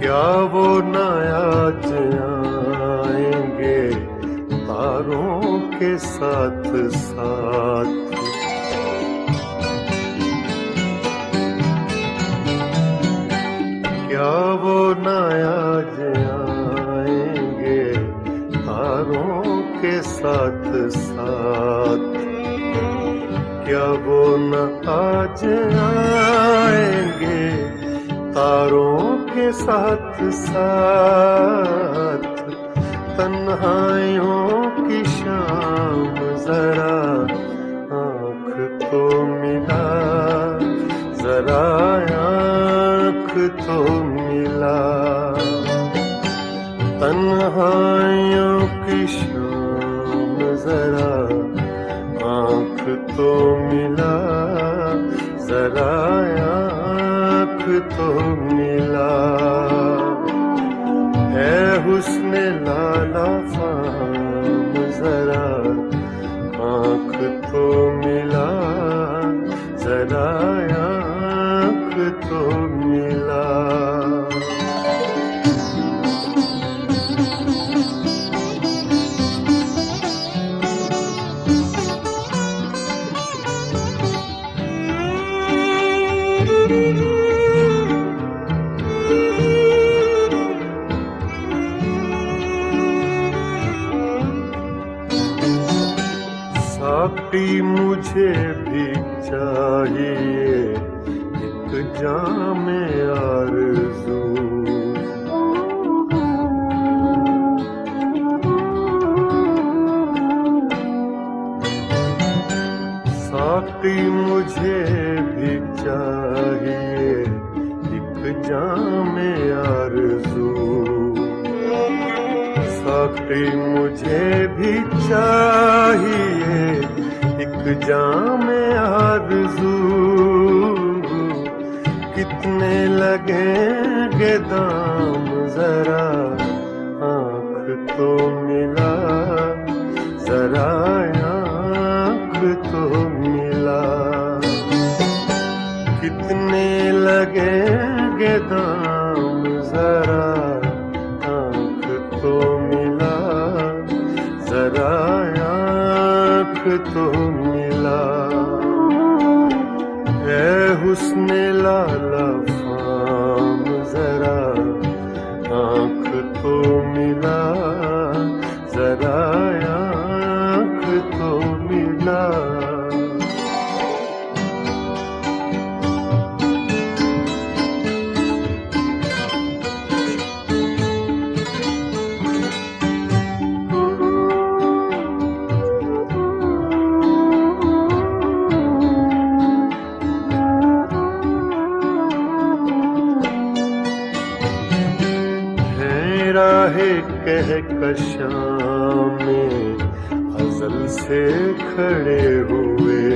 क्या वो न आज आएंगे तारों के साथ साथ। क्या वो न आज आएंगे तारों के साथ साथ। क्या वो न आज आएंगे तारों के साथ साथ। तन्हाइयों की शाम जरा आँख तो मिला जरा आँख तो मिला। तन्हाइयों की शाम जरा आँख तो मिला जरा आँख तो मिला। है हुस्न लाला फाम जरा आँख तो मिला जरा आँख तो मिला। मुझे भी चाहिए एक जामे आरज़ू। साक़ी मुझे भी चाहिए एक जामे आरज़ू। साक़ी मुझे भी चाहिए एक जामे आरज़ू। कितने लगेंगे दाम जरा आँख तो मिला, जरा आँख तो मिला। कितने लगेंगे दाम जरा आँख तो मिला, जरा आँख तो मिला। ऐ हुस्ने लाला फाम जरा आँख तो मिला, जरा आँख तो मिला। राहे कहकशां में अज़ल से खड़े हुए।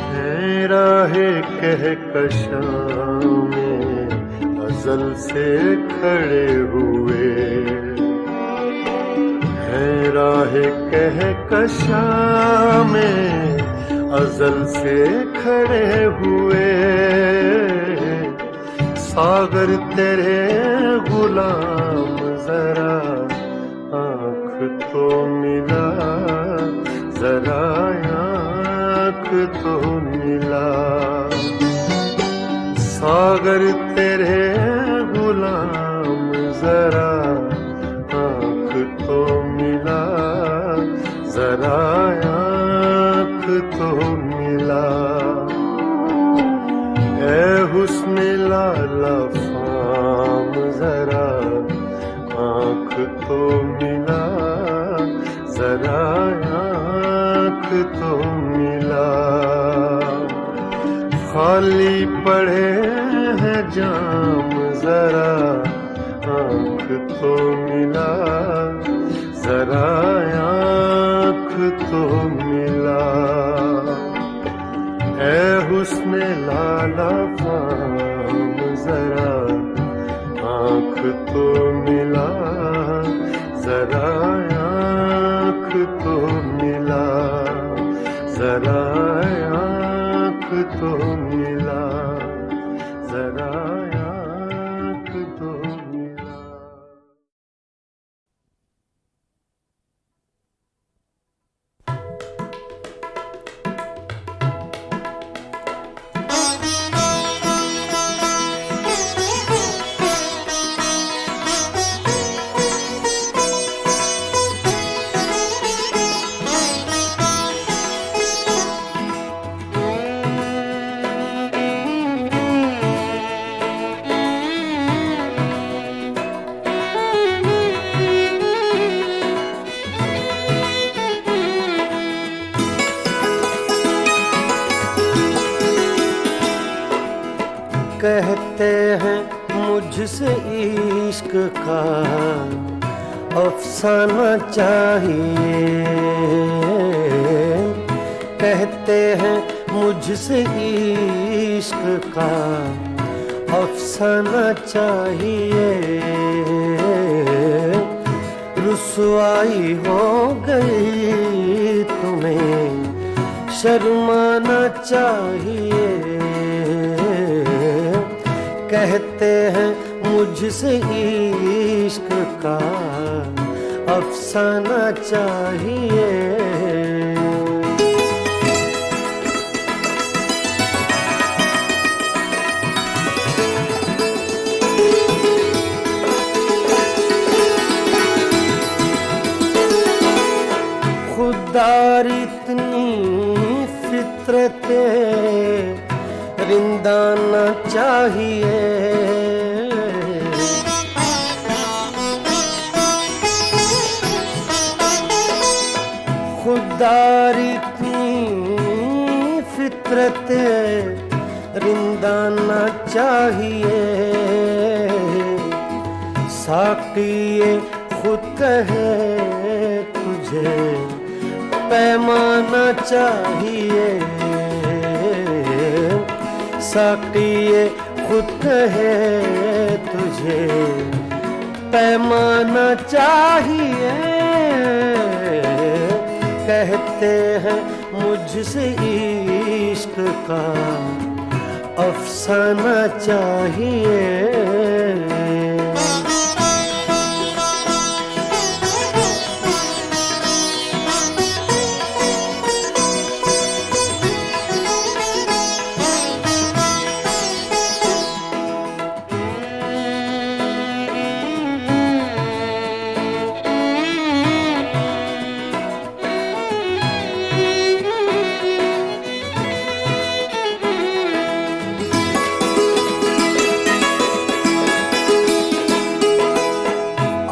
हैं राहे कहकशां में अज़ल से खड़े हुए। हैं राहे कहकशां में अज़ल से खड़े हुए। सागर तेरे गुलाम जरा आँख तो मिला, जरा आँख तो मिला। सागर तेरे गुलाम जरा आँख तो मिला, जरा आँख तो मिला। ऐ हुस्ने लाला फाम जरा आँख तो मिला, जरा आँख तो मिला। खाली पड़े हैं जाम जरा आँख तो मिला, जरा आँख तो मिला। ऐ हुस्ने लाला फाम जरा आँख तो मिला, जरा आँख तो मिला, जरा आँख तो मिला, जरा आँख तो मिला। कहते हैं मुझसे इश्क का अफसाना चाहिए। कहते हैं मुझसे इश्क का अफसाना चाहिए। रुसवाई हो गई तुम्हें शर्माना चाहिए। कहते हैं मुझसे इश्क का अफसाना चाहिए। खुददार इतनी फितरत रिंदा न चाहिए, खुददार इतनी फितरत रिंदा न चाहिए। साक़िए खुद कहे तुझे पैमाना चाहिए, साक़िए खुद कहे तुझे पैमाना चाहिए। कहते हैं मुझसे इश्क का अफसाना चाहिए।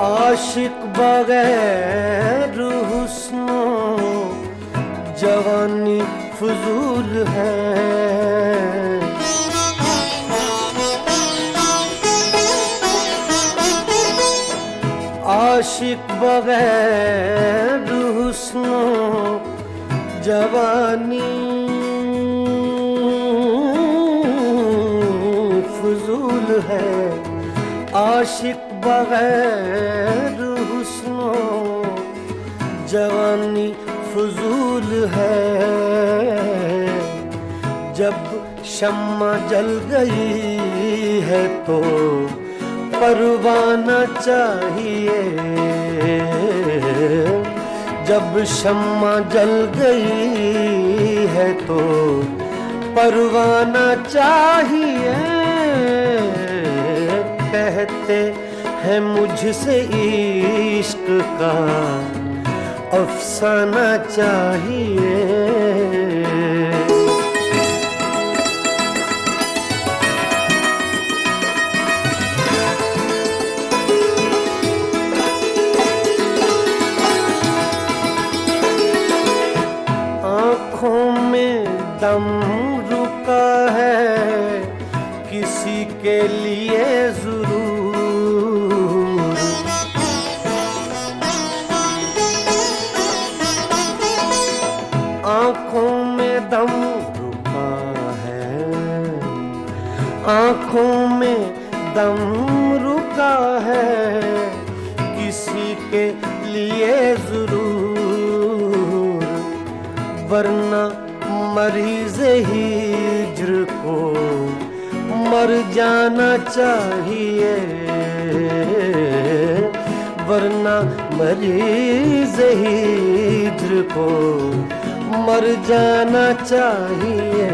आशिक बगैर हुस्नो जवानी फजूल है, आशिक बगैर हुस्नो जवानी फजूल है। आशिक बगैर हुस्नो जवानी फजूल है। जब शम्मा जल गई है तो परवाना चाहिए, जब शम्मा जल गई है तो परवाना चाहिए। कहते हैं मुझसे इश्क का अफसाना चाहिए। आँखों में दम रुका है किसी के लिए जरूर, आँखों में दम रुका है, आँखों में दम रुका है किसी के लिए जरूर। वरना मरीज़ हिज्र को मर जाना चाहिए, वरना मरीज़ हिज्र को मर जाना चाहिए।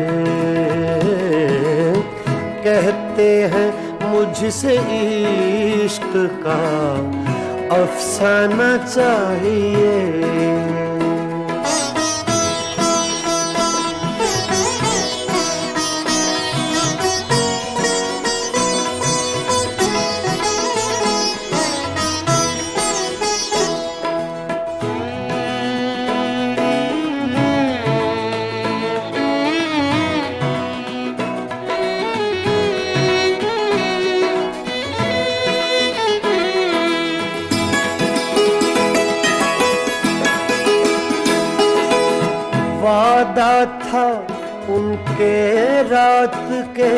कहते हैं मुझसे इश्क का अफसाना चाहिए। वादा था उनके रात के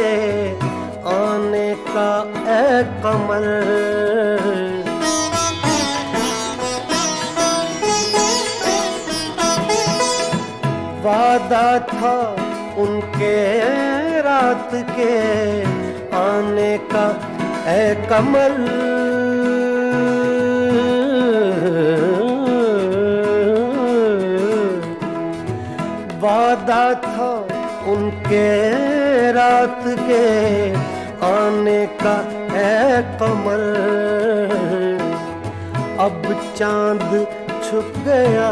आने का ऐ कमर, वादा था उनके रात के आने का ऐ कमर। वादा था उनके रात के आने का ऐ कमर। अब चांद छुप गया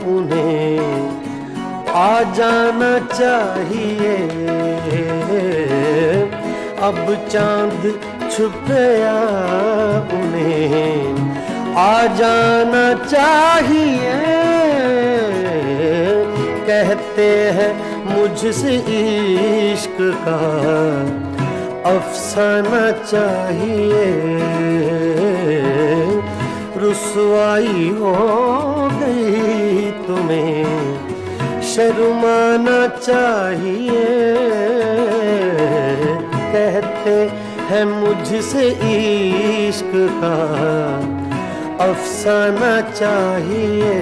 उन्हें आ जाना चाहिए। अब चांद छुप गया उन्हें आ जाना चाहिए। कहते हैं मुझसे इश्क का अफसाना चाहिए। रुसवाई हो गई तुम्हें शर्माना चाहिए। कहते हैं मुझसे इश्क का अफसाना चाहिए।